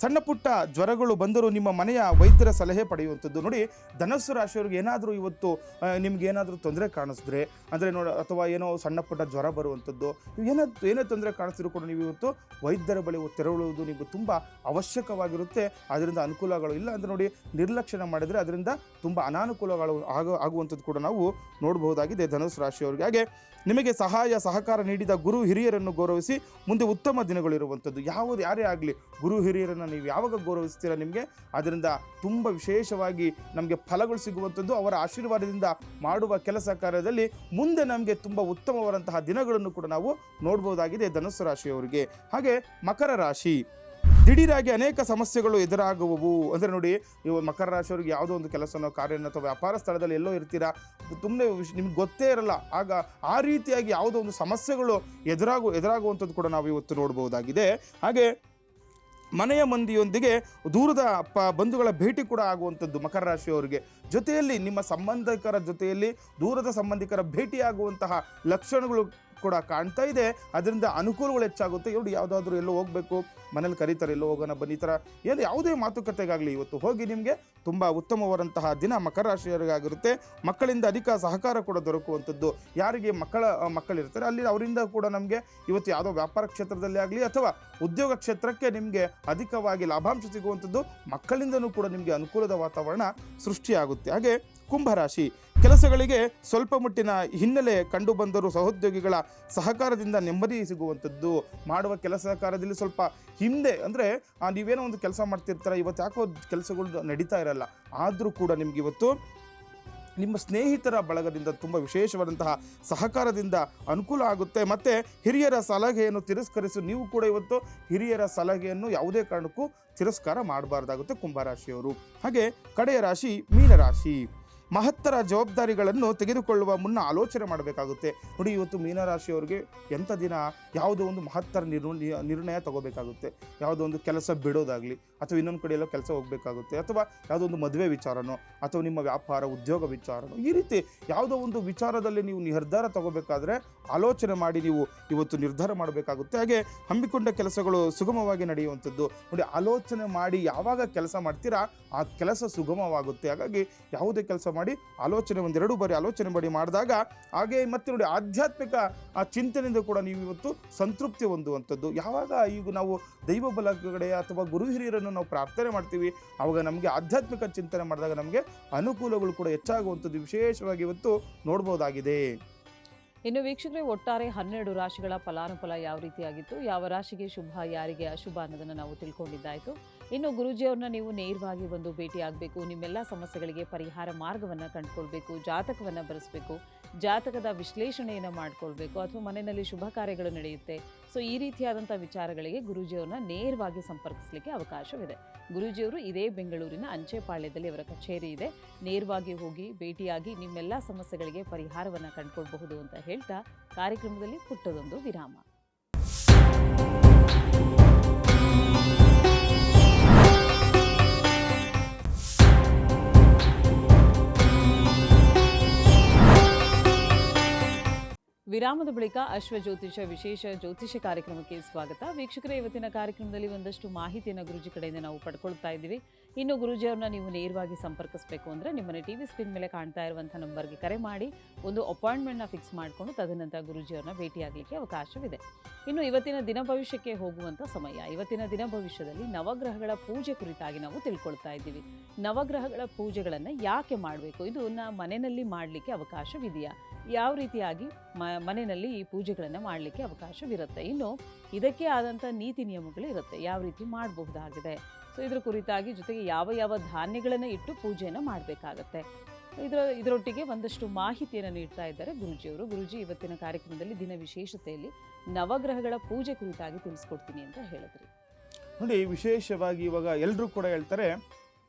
ಸಣ್ಣ ಪುಟ್ಟ ಜ್ವರಗಳು ಬಂದರೂ ನಿಮ್ಮ ಮನೆಯ ವೈದ್ಯರ ಸಲಹೆ ಪಡೆಯುವಂಥದ್ದು ನೋಡಿ. ಧನುಸ್ಸು ರಾಶಿಯವರಿಗೆ ಏನಾದರೂ ಇವತ್ತು ನಿಮ್ಗೆ ಏನಾದರೂ ತೊಂದರೆ ಕಾಣಿಸಿದ್ರೆ ಅಂದರೆ ಅಥವಾ ಏನೋ ಸಣ್ಣ ಪುಟ್ಟ ಜ್ವರ ಬರುವಂಥದ್ದು, ಏನೇ ತೊಂದರೆ ಕಾಣಿಸಿದ್ರು ಕೂಡ ನೀವು ಇವತ್ತು ವೈದ್ಯರ ಬಳಿ ತೆರಳುವುದು ನಿಮಗೆ ತುಂಬ ಅವಶ್ಯಕವಾಗಿರುತ್ತೆ. ಅದರಿಂದ ಅನುಕೂಲಗಳು ಇಲ್ಲ ಅಂದರೆ ನೋಡಿ, ನಿರ್ಲಕ್ಷ್ಯ ಮಾಡಿದರೆ ಅದರಿಂದ ತುಂಬ ಅನಾನುಕೂಲಗಳು ಆಗುವಂಥದ್ದು ಕೂಡ ನಾವು ನೋಡಬಹುದಾಗಿದೆ ಧನುಸ್ಸು ರಾಶಿಯವರಿಗೆ. ಹಾಗೆ ನಿಮಗೆ ಸಹಾಯ ಸಹಕಾರ ನೀಡಿದ ಗುರು ಹಿರಿಯರನ್ನು ಗೌರವಿಸಿ ಮುಂದೆ ಉತ್ತಮ ದಿನಗಳಿರುವಂಥದ್ದು. ಯಾರೇ ಆಗಲಿ ಗುರು ಹಿರಿಯರನ್ನು ನೀವು ಯಾವಾಗ ಗೌರವಿಸ್ತೀರಾ ನಿಮಗೆ ಅದರಿಂದ ತುಂಬ ವಿಶೇಷವಾಗಿ ನಮಗೆ ಫಲಗಳು ಸಿಗುವಂಥದ್ದು. ಅವರ ಆಶೀರ್ವಾದದಿಂದ ಮಾಡುವ ಕೆಲಸ ಕಾರ್ಯದಲ್ಲಿ ಮುಂದೆ ನಮಗೆ ತುಂಬ ಉತ್ತಮವಾದಂತಹ ದಿನಗಳನ್ನು ಕೂಡ ನಾವು ನೋಡ್ಬೋದಾಗಿದೆ ಧನುಸ್ಸು ರಾಶಿಯವರಿಗೆ. ಹಾಗೆ ಮಕರ ರಾಶಿ, ದಿಢೀರಾಗಿ ಅನೇಕ ಸಮಸ್ಯೆಗಳು ಎದುರಾಗುವವು. ಅಂದರೆ ನೋಡಿ, ನೀವು ಮಕರ ರಾಶಿಯವರಿಗೆ ಯಾವುದೋ ಒಂದು ಕೆಲಸನೋ ಕಾರ್ಯನೋ ಅಥವಾ ವ್ಯಾಪಾರ ಸ್ಥಳದಲ್ಲಿ ಎಲ್ಲೋ ಇರ್ತೀರಾ, ತುಂಬನೇ ನಿಮ್ಗೆ ಗೊತ್ತೇ ಇರಲ್ಲ, ಆಗ ಆ ರೀತಿಯಾಗಿ ಯಾವುದೋ ಒಂದು ಸಮಸ್ಯೆಗಳು ಎದುರಾಗುವಂಥದ್ದು ಕೂಡ ನಾವು ಇವತ್ತು ನೋಡ್ಬೋದಾಗಿದೆ. ಹಾಗೆ ಮನೆಯ ಮಂದಿಯೊಂದಿಗೆ ದೂರದ ಬಂಧುಗಳ ಭೇಟಿ ಕೂಡ ಆಗುವಂಥದ್ದು ಮಕರ ರಾಶಿಯವರಿಗೆ. ಜೊತೆಯಲ್ಲಿ ನಿಮ್ಮ ಸಂಬಂಧಿಕರ ಜೊತೆಯಲ್ಲಿ ದೂರದ ಸಂಬಂಧಿಕರ ಭೇಟಿಯಾಗುವಂತಹ ಲಕ್ಷಣಗಳು ಕೂಡ ಕಾಣ್ತಾ ಇದೆ. ಅದರಿಂದ ಅನುಕೂಲಗಳು ಹೆಚ್ಚಾಗುತ್ತೆ. ನೋಡಿ, ಯಾವುದಾದ್ರೂ ಎಲ್ಲೋ ಹೋಗಬೇಕು, ಮನೇಲಿ ಕರೀತಾರೆ, ಎಲ್ಲೋ ಹೋಗೋಣ ಬನ್ನಿ ಥರ ಯಾವುದೇ ಮಾತುಕತೆಗಾಗಲಿ ಇವತ್ತು ಹೋಗಿ ನಿಮಗೆ ತುಂಬ ಉತ್ತಮವಾದಂತಹ ದಿನ ಮಕರ ರಾಶಿಯವರಿಗಾಗಿರುತ್ತೆ. ಮಕ್ಕಳಿಂದ ಅಧಿಕ ಸಹಕಾರ ಕೂಡ ದೊರಕುವಂಥದ್ದು. ಯಾರಿಗೆ ಮಕ್ಕಳಿರ್ತಾರೆ ಅಲ್ಲಿ ಅವರಿಂದ ಕೂಡ ನಮಗೆ ಇವತ್ತು ಯಾವುದೋ ವ್ಯಾಪಾರ ಕ್ಷೇತ್ರದಲ್ಲಿ ಆಗಲಿ ಅಥವಾ ಉದ್ಯೋಗ ಕ್ಷೇತ್ರಕ್ಕೆ ನಿಮಗೆ ಅಧಿಕವಾಗಿ ಲಾಭಾಂಶ ಸಿಗುವಂಥದ್ದು. ಮಕ್ಕಳಿಂದನೂ ಕೂಡ ನಿಮಗೆ ಅನುಕೂಲದ ವಾತಾವರಣ ಸೃಷ್ಟಿಯಾಗುತ್ತೆ. ಹಾಗೆ ಕುಂಭರಾಶಿ, ಕೆಲಸಗಳಿಗೆ ಸ್ವಲ್ಪ ಮಟ್ಟಿನ ಹಿನ್ನೆಲೆ ಕಂಡು ಬಂದರೂ ಸಹೋದ್ಯೋಗಿಗಳ ಸಹಕಾರದಿಂದ ನೆಮ್ಮದಿ ಸಿಗುವಂಥದ್ದು. ಮಾಡುವ ಕೆಲಸ ಕಾರ್ಯದಲ್ಲಿ ಸ್ವಲ್ಪ ಹಿಂದೆ ಅಂದರೆ ನೀವೇನೋ ಒಂದು ಕೆಲಸ ಮಾಡ್ತಿರ್ತಾರೆ, ಇವತ್ತು ಯಾಕೋ ಕೆಲಸಗಳು ನಡೀತಾ ಇರಲ್ಲ, ಆದರೂ ಕೂಡ ನಿಮ್ಗೆ ಇವತ್ತು ನಿಮ್ಮ ಸ್ನೇಹಿತರ ಬಳಗದಿಂದ ತುಂಬ ವಿಶೇಷವಾದಂತಹ ಸಹಕಾರದಿಂದ ಅನುಕೂಲ ಆಗುತ್ತೆ. ಮತ್ತು ಹಿರಿಯರ ಸಲಹೆಯನ್ನು ತಿರಸ್ಕರಿಸಿ ನೀವು ಕೂಡ ಇವತ್ತು ಹಿರಿಯರ ಸಲಹೆಯನ್ನು ಯಾವುದೇ ಕಾರಣಕ್ಕೂ ತಿರಸ್ಕಾರ ಮಾಡಬಾರ್ದಾಗುತ್ತೆ ಕುಂಭರಾಶಿಯವರು. ಹಾಗೆ ಕಡೆಯ ರಾಶಿ ಮೀನರಾಶಿ, ಮಹತ್ತರ ಜವಾಬ್ದಾರಿಗಳನ್ನು ತೆಗೆದುಕೊಳ್ಳುವ ಮುನ್ನ ಆಲೋಚನೆ ಮಾಡಬೇಕಾಗುತ್ತೆ. ನೋಡಿ, ಇವತ್ತು ಮೀನರಾಶಿಯವರಿಗೆ ಎಂಥ ದಿನ, ಯಾವುದೋ ಒಂದು ಮಹತ್ತರ ನಿರ್ಣಯ ತಗೋಬೇಕಾಗುತ್ತೆ. ಯಾವುದೋ ಒಂದು ಕೆಲಸ ಬಿಡೋದಾಗಲಿ ಅಥವಾ ಇನ್ನೊಂದು ಕಡೆ ಎಲ್ಲೋ ಕೆಲಸ ಹೋಗಬೇಕಾಗುತ್ತೆ, ಅಥವಾ ಯಾವುದೋ ಒಂದು ಮದುವೆ ವಿಚಾರನೋ ಅಥವಾ ನಿಮ್ಮ ವ್ಯಾಪಾರ ಉದ್ಯೋಗ ವಿಚಾರನೋ, ಈ ರೀತಿ ಯಾವುದೋ ಒಂದು ವಿಚಾರದಲ್ಲಿ ನೀವು ನಿರ್ಧಾರ ತಗೋಬೇಕಾದ್ರೆ ಆಲೋಚನೆ ಮಾಡಿ ನೀವು ಇವತ್ತು ನಿರ್ಧಾರ ಮಾಡಬೇಕಾಗುತ್ತೆ. ಹಾಗೆ ಹಮ್ಮಿಕೊಂಡ ಕೆಲಸಗಳು ಸುಗಮವಾಗಿ ನಡೆಯುವಂಥದ್ದು. ನೋಡಿ, ಆಲೋಚನೆ ಮಾಡಿ ಯಾವಾಗ ಕೆಲಸ ಮಾಡ್ತೀರಾ ಆ ಕೆಲಸ ಸುಗಮವಾಗುತ್ತೆ. ಹಾಗಾಗಿ ಯಾವುದೇ ಕೆಲಸ ಮಾಡಿ ಆಲೋಚನೆ ಒಂದೆರಡು ಬಾರಿ ಆಲೋಚನೆ ಮಾಡಿ ಮಾಡಿದಾಗ ಹಾಗೆ ಮತ್ತೆ ನೋಡಿ, ಆಧ್ಯಾತ್ಮಿಕ ಚಿಂತನೆಯಿಂದ ಕೂಡ ನೀವು ಇವತ್ತು ಸಂತೃಪ್ತಿ ಹೊಂದುವಂಥದ್ದು. ಯಾವಾಗ ಈಗ ನಾವು ದೈವ ಬಲ ಕಡೆ ಅಥವಾ ಗುರು ಹಿರಿಯರನ್ನು ನಾವು ಪ್ರಾರ್ಥನೆ ಮಾಡ್ತೀವಿ, ಆವಾಗ ನಮಗೆ ಆಧ್ಯಾತ್ಮಿಕ ಚಿಂತನೆ ಮಾಡಿದಾಗ ನಮಗೆ ಅನುಕೂಲಗಳು ಕೂಡ ಹೆಚ್ಚಾಗುವಂಥದ್ದು ವಿಶೇಷವಾಗಿ ಇವತ್ತು ನೋಡ್ಬೋದಾಗಿದೆ. ಇನ್ನು ವೀಕ್ಷಕರೇ, ಒಟ್ಟಾರೆ 12 ರಾಶಿಗಳ ಫಲಾನುಫಲ ಯಾವ ರೀತಿಯಾಗಿತ್ತು, ಯಾವ ರಾಶಿಗೆ ಶುಭ, ಯಾರಿಗೆ ಅಶುಭ ಅನ್ನೋದನ್ನು ನಾವು ತಿಳ್ಕೊಂಡಿದ್ದಾಯಿತು. ಇನ್ನು ಗುರೂಜಿಯವ್ರನ್ನ ನೀವು ನೇರವಾಗಿ ಬಂದು ಭೇಟಿ ಆಗಬೇಕು, ನಿಮ್ಮೆಲ್ಲ ಸಮಸ್ಯೆಗಳಿಗೆ ಪರಿಹಾರ ಮಾರ್ಗವನ್ನು ಕಂಡುಕೊಳ್ಬೇಕು, ಜಾತಕವನ್ನು ಬರೆಸಬೇಕು, ಜಾತಕದ ವಿಶ್ಲೇಷಣೆಯನ್ನು ಮಾಡಿಕೊಳ್ಬೇಕು, ಅಥವಾ ಮನೆಯಲ್ಲಿ ಶುಭ ಕಾರ್ಯಗಳು ನಡೆಯುತ್ತೆ. ಸೊ ಈ ರೀತಿಯಾದಂಥ ವಿಚಾರಗಳಿಗೆ ಗುರೂಜಿಯವ್ರನ್ನ ನೇರವಾಗಿ ಸಂಪರ್ಕಿಸಲಿಕ್ಕೆ ಅವಕಾಶವಿದೆ. ಗುರೂಜಿಯವರು ಇದೇ ಬೆಂಗಳೂರಿನ ಅಂಚೆಪಾಳ್ಯದಲ್ಲಿ ಅವರ ಕಚೇರಿ ಇದೆ. ನೇರವಾಗಿ ಹೋಗಿ ಭೇಟಿಯಾಗಿ ನಿಮ್ಮೆಲ್ಲ ಸಮಸ್ಯೆಗಳಿಗೆ ಪರಿಹಾರವನ್ನು ಕಂಡುಕೊಳ್ಬಹುದು ಅಂತ ಹೇಳ್ತಾ ಕಾರ್ಯಕ್ರಮದಲ್ಲಿ ಪುಟ್ಟದೊಂದು ವಿರಾಮ. ವಿರಾಮದ ಬಳಿಕ ಅಶ್ವ ಜ್ಯೋತಿಷ ವಿಶೇಷ ಜ್ಯೋತಿಷ ಕಾರ್ಯಕ್ರಮಕ್ಕೆ ಸ್ವಾಗತ. ವೀಕ್ಷಕರೇ, ಇವತ್ತಿನ ಕಾರ್ಯಕ್ರಮದಲ್ಲಿ ಒಂದಷ್ಟು ಮಾಹಿತಿಯನ್ನು ಗುರೂಜಿ ಕಡೆಯಿಂದ ನಾವು ಪಡ್ಕೊಳ್ತಾ ಇದ್ದೀವಿ. ಇನ್ನು ಗುರೂಜಿಯವ್ರನ್ನ ನೀವು ನೇರವಾಗಿ ಸಂಪರ್ಕಿಸಬೇಕು ಅಂದರೆ ನಿಮ್ಮನೆ ಟಿವಿ ಸ್ಕ್ರೀನ್ ಮೇಲೆ ಕಾಣ್ತಾ ಇರುವಂಥ ನಂಬರ್ಗೆ ಕರೆ ಮಾಡಿ ಒಂದು ಅಪಾಯಿಂಟ್ಮೆಂಟ್ನ ಫಿಕ್ಸ್ ಮಾಡಿಕೊಂಡು ತದನಂತರ ಗುರೂಜಿಯವ್ರನ್ನ ಭೇಟಿಯಾಗಲಿಕ್ಕೆ ಅವಕಾಶವಿದೆ. ಇನ್ನು ಇವತ್ತಿನ ದಿನ ಭವಿಷ್ಯಕ್ಕೆ ಹೋಗುವಂಥ ಸಮಯ. ಇವತ್ತಿನ ದಿನ ಭವಿಷ್ಯದಲ್ಲಿ ನವಗ್ರಹಗಳ ಪೂಜೆ ಕುರಿತಾಗಿ ನಾವು ತಿಳ್ಕೊಳ್ತಾ ಇದ್ದೀವಿ. ನವಗ್ರಹಗಳ ಪೂಜೆಗಳನ್ನು ಯಾಕೆ ಮಾಡಬೇಕು, ಇದು ಮನೆಯಲ್ಲಿ ಮಾಡಲಿಕ್ಕೆ ಅವಕಾಶವಿದೆಯಾ, ಯಾವ ರೀತಿಯಾಗಿ ಮನೆಯಲ್ಲಿ ಈ ಪೂಜೆಗಳನ್ನು ಮಾಡಲಿಕ್ಕೆ ಅವಕಾಶವಿರುತ್ತೆ, ಇನ್ನು ಇದಕ್ಕೆ ಆದಂಥ ನೀತಿ ನಿಯಮಗಳು ಇರುತ್ತೆ, ಯಾವ ರೀತಿ ಮಾಡಬಹುದಾಗಿದೆ. ಸೊ ಇದರ ಕುರಿತಾಗಿ ಜೊತೆಗೆ ಯಾವ ಯಾವ ಧಾನ್ಯಗಳನ್ನು ಇಟ್ಟು ಪೂಜೆಯನ್ನು ಮಾಡಬೇಕಾಗತ್ತೆ, ಇದರೊಟ್ಟಿಗೆ ಒಂದಷ್ಟು ಮಾಹಿತಿಯನ್ನು ನೀಡ್ತಾ ಇದ್ದಾರೆ ಗುರೂಜಿಯವರು. ಗುರೂಜಿ, ಇವತ್ತಿನ ಕಾರ್ಯಕ್ರಮದಲ್ಲಿ ದಿನ ವಿಶೇಷತೆಯಲ್ಲಿ ನವಗ್ರಹಗಳ ಪೂಜೆ ಕುರಿತಾಗಿ ತಿಳಿಸ್ಕೊಡ್ತೀನಿ ಅಂತ ಹೇಳಿದ್ರಿ. ನೋಡಿ, ವಿಶೇಷವಾಗಿ ಇವಾಗ ಎಲ್ಲರೂ ಕೂಡ ಹೇಳ್ತಾರೆ,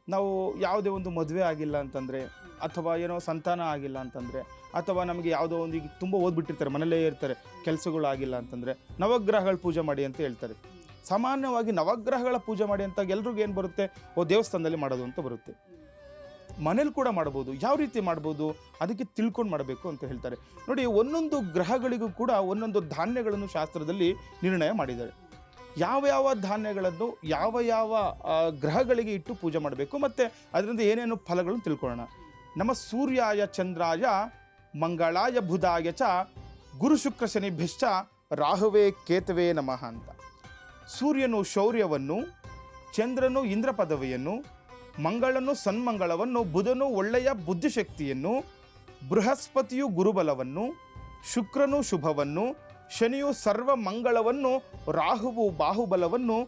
ನಾವು ಯಾವುದೇ ಒಂದು ಮದುವೆ ಆಗಿಲ್ಲ ಅಂತಂದರೆ, ಅಥವಾ ಏನೋ ಸಂತಾನ ಆಗಿಲ್ಲ ಅಂತಂದರೆ, ಅಥವಾ ನಮಗೆ ಯಾವುದೋ ಒಂದು ಈಗ ತುಂಬ ಓದ್ಬಿಟ್ಟಿರ್ತಾರೆ, ಮನೆಯಲ್ಲೇ ಇರ್ತಾರೆ, ಕೆಲಸಗಳು ಆಗಿಲ್ಲ ಅಂತಂದರೆ ನವಗ್ರಹಗಳ ಪೂಜೆ ಮಾಡಿ ಅಂತ ಹೇಳ್ತಾರೆ. ಸಾಮಾನ್ಯವಾಗಿ ನವಗ್ರಹಗಳ ಪೂಜೆ ಮಾಡಿ ಅಂತ ಎಲ್ರಿಗೂ ಏನು ಬರುತ್ತೆ, ದೇವಸ್ಥಾನದಲ್ಲಿ ಮಾಡೋದು ಅಂತ ಬರುತ್ತೆ. ಮನೇಲಿ ಕೂಡ ಮಾಡ್ಬೋದು. ಯಾವ ರೀತಿ ಮಾಡ್ಬೋದು, ಅದಕ್ಕೆ ತಿಳ್ಕೊಂಡು ಮಾಡಬೇಕು ಅಂತ ಹೇಳ್ತಾರೆ. ನೋಡಿ, ಒಂದೊಂದು ಗ್ರಹಗಳಿಗೂ ಕೂಡ ಒಂದೊಂದು ಧಾನ್ಯಗಳನ್ನು ಶಾಸ್ತ್ರದಲ್ಲಿ ನಿರ್ಣಯ ಮಾಡಿದ್ದಾರೆ. ಯಾವ ಯಾವ ಧಾನ್ಯಗಳನ್ನು ಯಾವ ಯಾವ ಗ್ರಹಗಳಿಗೆ ಇಟ್ಟು ಪೂಜೆ ಮಾಡಬೇಕು, ಮತ್ತು ಅದರಿಂದ ಏನೇನು ಫಲಗಳನ್ನು ತಿಳ್ಕೊಳ್ಳೋಣ. ನಮ್ಮ ಸೂರ್ಯಾಯ ಚಂದ್ರಾಯ ಮಂಗಳಾಯ ಬುಧಾಯ ಚ ಗುರು ಶುಕ್ರ ಶನಿಭ್ಯಶ್ಚ ರಾಹುವೇ ಕೇತವೇ ನಮಃ ಅಂತ. ಸೂರ್ಯನು ಶೌರ್ಯವನ್ನು, ಚಂದ್ರನು ಇಂದ್ರ ಪದವಿಯನ್ನು, ಮಂಗಳನು ಸನ್ಮಂಗಳವನ್ನು, ಬುಧನು ಒಳ್ಳೆಯ ಬುದ್ಧಿಶಕ್ತಿಯನ್ನು, ಬೃಹಸ್ಪತಿಯು ಗುರುಬಲವನ್ನು, ಶುಕ್ರನು ಶುಭವನ್ನು, ಶನಿಯು ಸರ್ವ ಮಂಗಳವನ್ನು, ರಾಹುವು ಬಾಹುಬಲವನ್ನು,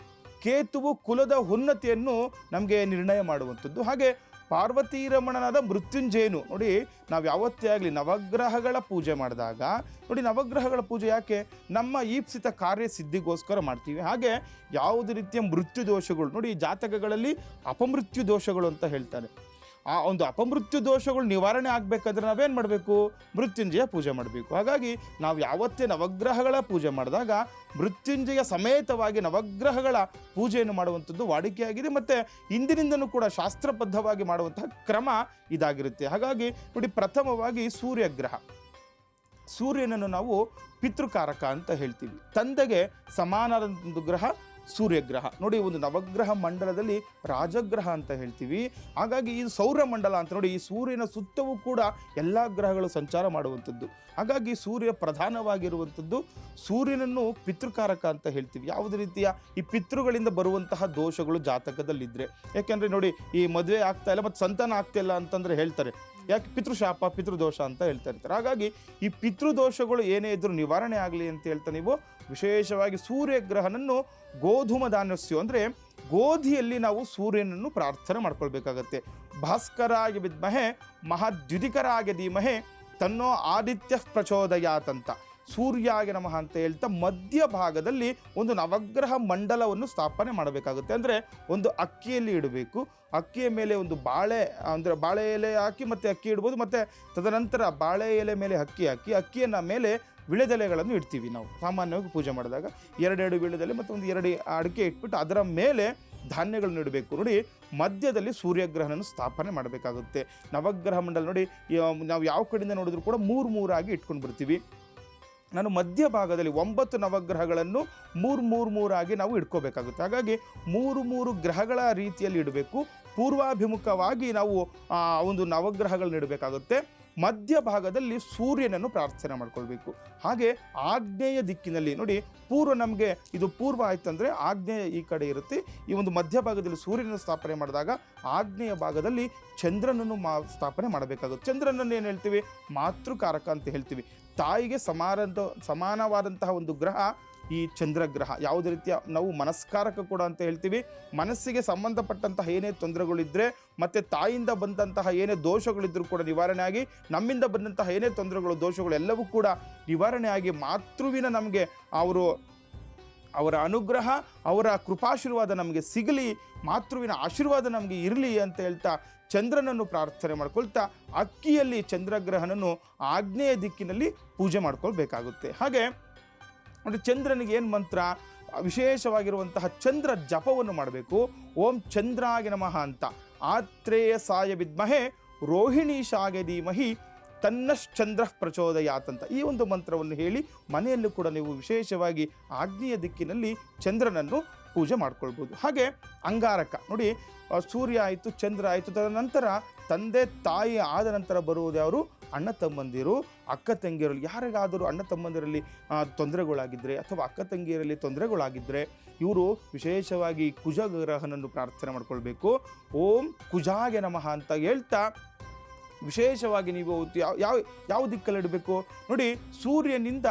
ಕೇತುವು ಕುಲದ ಉನ್ನತಿಯನ್ನು ನಮಗೆ ನಿರ್ಣಯ ಮಾಡುವಂಥದ್ದು. ಹಾಗೆ ಪಾರ್ವತಿ ರಮಣನಾದ ಮೃತ್ಯುಂಜಯನು. ನೋಡಿ, ನಾವು ಯಾವತ್ತೇ ಆಗಲಿ ನವಗ್ರಹಗಳ ಪೂಜೆ ಮಾಡಿದಾಗ, ನೋಡಿ ನವಗ್ರಹಗಳ ಪೂಜೆ ಯಾಕೆ, ನಮ್ಮ ಈಪ್ಸಿತ ಕಾರ್ಯಸಿದ್ಧಿಗೋಸ್ಕರ ಮಾಡ್ತೀವಿ. ಹಾಗೆ ಯಾವುದೇ ರೀತಿಯ ಮೃತ್ಯು ದೋಷಗಳು, ನೋಡಿ ಜಾತಕಗಳಲ್ಲಿ ಅಪಮೃತ್ಯು ದೋಷಗಳು ಅಂತ ಹೇಳ್ತಾರೆ. ಆ ಒಂದು ಅಪಮೃತ್ಯು ದೋಷಗಳು ನಿವಾರಣೆ ಆಗಬೇಕಾದ್ರೆ ನಾವೇನು ಮಾಡಬೇಕು, ಮೃತ್ಯುಂಜಯ ಪೂಜೆ ಮಾಡಬೇಕು. ಹಾಗಾಗಿ ನಾವು ಯಾವತ್ತೇ ನವಗ್ರಹಗಳ ಪೂಜೆ ಮಾಡಿದಾಗ ಮೃತ್ಯುಂಜಯ ಸಮೇತವಾಗಿ ನವಗ್ರಹಗಳ ಪೂಜೆಯನ್ನು ಮಾಡುವಂಥದ್ದು ವಾಡಿಕೆಯಾಗಿದೆ, ಮತ್ತು ಇಂದಿನಿಂದನೂ ಕೂಡ ಶಾಸ್ತ್ರಬದ್ಧವಾಗಿ ಮಾಡುವಂತಹ ಕ್ರಮ ಇದಾಗಿರುತ್ತೆ. ಹಾಗಾಗಿ ನೋಡಿ, ಪ್ರಥಮವಾಗಿ ಸೂರ್ಯಗ್ರಹ. ಸೂರ್ಯನನ್ನು ನಾವು ಪಿತೃಕಾರಕ ಅಂತ ಹೇಳ್ತೀವಿ. ತಂದೆಗೆ ಸಮಾನವಾದ ಗ್ರಹ ಸೂರ್ಯಗ್ರಹ. ನೋಡಿ, ಒಂದು ನವಗ್ರಹ ಮಂಡಲದಲ್ಲಿ ರಾಜಗ್ರಹ ಅಂತ ಹೇಳ್ತೀವಿ. ಹಾಗಾಗಿ ಇದು ಸೌರಮಂಡಲ ಅಂತ. ನೋಡಿ, ಈ ಸೂರ್ಯನ ಸುತ್ತವೂ ಕೂಡ ಎಲ್ಲ ಗ್ರಹಗಳು ಸಂಚಾರ ಮಾಡುವಂಥದ್ದು. ಹಾಗಾಗಿ ಸೂರ್ಯ ಪ್ರಧಾನವಾಗಿರುವಂಥದ್ದು. ಸೂರ್ಯನನ್ನು ಪಿತೃಕಾರಕ ಅಂತ ಹೇಳ್ತೀವಿ. ಯಾವುದೇ ರೀತಿಯ ಈ ಪಿತೃಗಳಿಂದ ಬರುವಂತಹ ದೋಷಗಳು ಜಾತಕದಲ್ಲಿದ್ದರೆ, ಯಾಕೆಂದರೆ ನೋಡಿ, ಈ ಮದುವೆ ಆಗ್ತಾ ಇಲ್ಲ ಮತ್ತು ಸಂತಾನ ಆಗ್ತಾ ಇಲ್ಲ ಅಂತಂದರೆ ಹೇಳ್ತಾರೆ, ಯಾಕೆ ಪಿತೃಶಾಪ ಪಿತೃದೋಷ ಅಂತ ಹೇಳ್ತಾ ಇರ್ತಾರೆ. ಹಾಗಾಗಿ ಈ ಪಿತೃದೋಷಗಳು ಏನೇ ಇದ್ರೂ ನಿವಾರಣೆ ಆಗಲಿ ಅಂತ ಹೇಳ್ತಾ ನೀವು ವಿಶೇಷವಾಗಿ ಸೂರ್ಯಗ್ರಹನನ್ನು ಗೋಧೂಮ ಧಾನ್ಯಸ್ಯು ಅಂದರೆ ಗೋಧಿಯಲ್ಲಿ ನಾವು ಸೂರ್ಯನನ್ನು ಪ್ರಾರ್ಥನೆ ಮಾಡ್ಕೊಳ್ಬೇಕಾಗತ್ತೆ. ಭಾಸ್ಕರಾಯ ವಿದ್ಮಹೆ ಮಹಾದ್ಯುದಿಕರಾಯ ಧೀಮಹೆ ತನ್ನೋ ಆದಿತ್ಯ ಪ್ರಚೋದಯಾತ್ ಅಂತ, ಸೂರ್ಯಾಯ ನಮಃ ಅಂತ ಹೇಳ್ತಾ ಮಧ್ಯಭಾಗದಲ್ಲಿ ಒಂದು ನವಗ್ರಹ ಮಂಡಲವನ್ನು ಸ್ಥಾಪನೆ ಮಾಡಬೇಕಾಗುತ್ತೆ. ಅಂದರೆ ಒಂದು ಅಕ್ಕಿಯಲ್ಲಿ ಇಡಬೇಕು. ಅಕ್ಕಿಯ ಮೇಲೆ ಒಂದು ಬಾಳೆ ಅಂದರೆ ಬಾಳೆ ಎಲೆ ಹಾಕಿ ಮತ್ತು ಅಕ್ಕಿ ಇಡ್ಬೋದು, ಮತ್ತು ತದನಂತರ ಬಾಳೆ ಎಲೆ ಮೇಲೆ ಅಕ್ಕಿ ಹಾಕಿ ಅಕ್ಕಿಯನ್ನು ಮೇಲೆ ವಿಳೆದೆಲೆಗಳನ್ನು ಇಡ್ತೀವಿ. ನಾವು ಸಾಮಾನ್ಯವಾಗಿ ಪೂಜೆ ಮಾಡಿದಾಗ 2 ವಿಳೆದೆಲೆ ಮತ್ತು ಒಂದು 2 ಅಡಿಕೆ ಇಟ್ಬಿಟ್ಟು ಅದರ ಮೇಲೆ ಧಾನ್ಯಗಳನ್ನು ಇಡಬೇಕು. ನೋಡಿ, ಮಧ್ಯದಲ್ಲಿ ಸೂರ್ಯಗ್ರಹನನ್ನು ಸ್ಥಾಪನೆ ಮಾಡಬೇಕಾಗುತ್ತೆ. ನವಗ್ರಹ ಮಂಡಲ ನೋಡಿ, ನಾವು ಯಾವ ಕಡೆಯಿಂದ ನೋಡಿದ್ರು ಕೂಡ 3 ಇಟ್ಕೊಂಡು ಬರ್ತೀವಿ. ನಾನು ಮಧ್ಯಭಾಗದಲ್ಲಿ 9 ನವಗ್ರಹಗಳನ್ನು 3 ನಾವು ಇಟ್ಕೋಬೇಕಾಗುತ್ತೆ. ಹಾಗಾಗಿ 3 ಗ್ರಹಗಳ ರೀತಿಯಲ್ಲಿ ಇಡಬೇಕು. ಪೂರ್ವಾಭಿಮುಖವಾಗಿ ನಾವು ಒಂದು ನವಗ್ರಹಗಳನ್ನ ಇಡಬೇಕಾಗುತ್ತೆ. ಮಧ್ಯಭಾಗದಲ್ಲಿ ಸೂರ್ಯನನ್ನು ಪ್ರಾರ್ಥನೆ ಮಾಡ್ಕೊಳ್ಬೇಕು. ಹಾಗೆ ಆಗ್ನೇಯ ದಿಕ್ಕಿನಲ್ಲಿ ನೋಡಿ, ಪೂರ್ವ ನಮಗೆ ಇದು ಪೂರ್ವ ಆಯ್ತಂದರೆ ಆಗ್ನೇಯ ಈ ಕಡೆ ಇರುತ್ತೆ. ಈ ಒಂದು ಮಧ್ಯಭಾಗದಲ್ಲಿ ಸೂರ್ಯನ ಸ್ಥಾಪನೆ ಮಾಡಿದಾಗ ಆಗ್ನೇಯ ಭಾಗದಲ್ಲಿ ಚಂದ್ರನನ್ನು ಸ್ಥಾಪನೆ ಮಾಡಬೇಕಾಗುತ್ತೆ. ಚಂದ್ರನನ್ನು ಏನು ಹೇಳ್ತೀವಿ? ಮಾತೃಕಾರಕ ಅಂತ ಹೇಳ್ತೀವಿ. ತಾಯಿಗೆ ಸಮಾನವಾದಂತಹ ಒಂದು ಗ್ರಹ ಈ ಚಂದ್ರಗ್ರಹ. ಯಾವುದೇ ರೀತಿಯ ನಾವು ಮನಸ್ಕಾರಕ ಕೂಡ ಅಂತ ಹೇಳ್ತೀವಿ. ಮನಸ್ಸಿಗೆ ಸಂಬಂಧಪಟ್ಟಂತಹ ಏನೇ ತೊಂದರೆಗಳಿದ್ದರೆ ಮತ್ತು ತಾಯಿಯಿಂದ ಬಂದಂತಹ ಏನೇ ದೋಷಗಳಿದ್ದರೂ ಕೂಡ ನಿವಾರಣೆ ಆಗಿ, ನಮ್ಮಿಂದ ಬಂದಂತಹ ಏನೇ ತೊಂದರೆಗಳು ದೋಷಗಳು ಎಲ್ಲವೂ ಕೂಡ ನಿವಾರಣೆ ಆಗಿ, ಮಾತೃವಿನ ನಮಗೆ ಅವರ ಅನುಗ್ರಹ, ಅವರ ಕೃಪಾಶೀರ್ವಾದ ನಮಗೆ ಸಿಗಲಿ, ಮಾತೃವಿನ ಆಶೀರ್ವಾದ ನಮಗೆ ಇರಲಿ ಅಂತ ಹೇಳ್ತಾ ಚಂದ್ರನನ್ನು ಪ್ರಾರ್ಥನೆ ಮಾಡ್ಕೊಳ್ತಾ ಅಕ್ಕಿಯಲ್ಲಿ ಚಂದ್ರಗ್ರಹನನ್ನು ಆಗ್ನೇಯ ದಿಕ್ಕಿನಲ್ಲಿ ಪೂಜೆ ಮಾಡ್ಕೊಳ್ಬೇಕಾಗುತ್ತೆ. ಹಾಗೆ ನೋಡಿ, ಚಂದ್ರನಿಗೆ ಏನು ಮಂತ್ರ? ವಿಶೇಷವಾಗಿರುವಂತಹ ಚಂದ್ರ ಜಪವನ್ನು ಮಾಡಬೇಕು. ಓಂ ಚಂದ್ರಾಯ ನಮಃ ಅಂತ, ಆತ್ರೇಯಸಾಯ ವಿದ್ಮಹೆ ರೋಹಿಣೀಶಾಯ ಧೀಮಹಿ ತನ್ನಶ್ಚಂದ್ರ ಪ್ರಚೋದಯಾತ್ ಅಂತ ಈ ಒಂದು ಮಂತ್ರವನ್ನು ಹೇಳಿ ಮನೆಯಲ್ಲೂ ಕೂಡ ನೀವು ವಿಶೇಷವಾಗಿ ಆಗ್ನೇಯ ದಿಕ್ಕಿನಲ್ಲಿ ಚಂದ್ರನನ್ನು ಪೂಜೆ ಮಾಡ್ಕೊಳ್ಬೋದು. ಹಾಗೆ ಅಂಗಾರಕ ನೋಡಿ, ಸೂರ್ಯ ಆಯಿತು, ಚಂದ್ರ ಆಯಿತು, ತದನಂತರ ತಂದೆ ತಾಯಿ ಆದ ನಂತರ ಬರುವುದು ಯಾರು? ಅಣ್ಣ ತಮ್ಮಂದಿರು, ಅಕ್ಕ ತಂಗಿಯರಲ್ಲಿ ಯಾರಿಗಾದರೂ ಅಣ್ಣ ತಮ್ಮಂದಿರಲ್ಲಿ ತೊಂದರೆಗಳಾಗಿದ್ದರೆ ಅಥವಾ ಅಕ್ಕ ತಂಗಿಯರಲ್ಲಿ ತೊಂದರೆಗಳಾಗಿದ್ದರೆ ಇವರು ವಿಶೇಷವಾಗಿ ಕುಜಗ್ರಹನನ್ನು ಪ್ರಾರ್ಥನೆ ಮಾಡ್ಕೊಳ್ಬೇಕು. ಓಂ ಕುಜಾಯ ನಮಃ ಅಂತ ಹೇಳ್ತಾ ವಿಶೇಷವಾಗಿ ನೀವು ಯಾವ ದಿಕ್ಕಲ್ಲಿ ಇಡಬೇಕು ನೋಡಿ, ಸೂರ್ಯನಿಂದ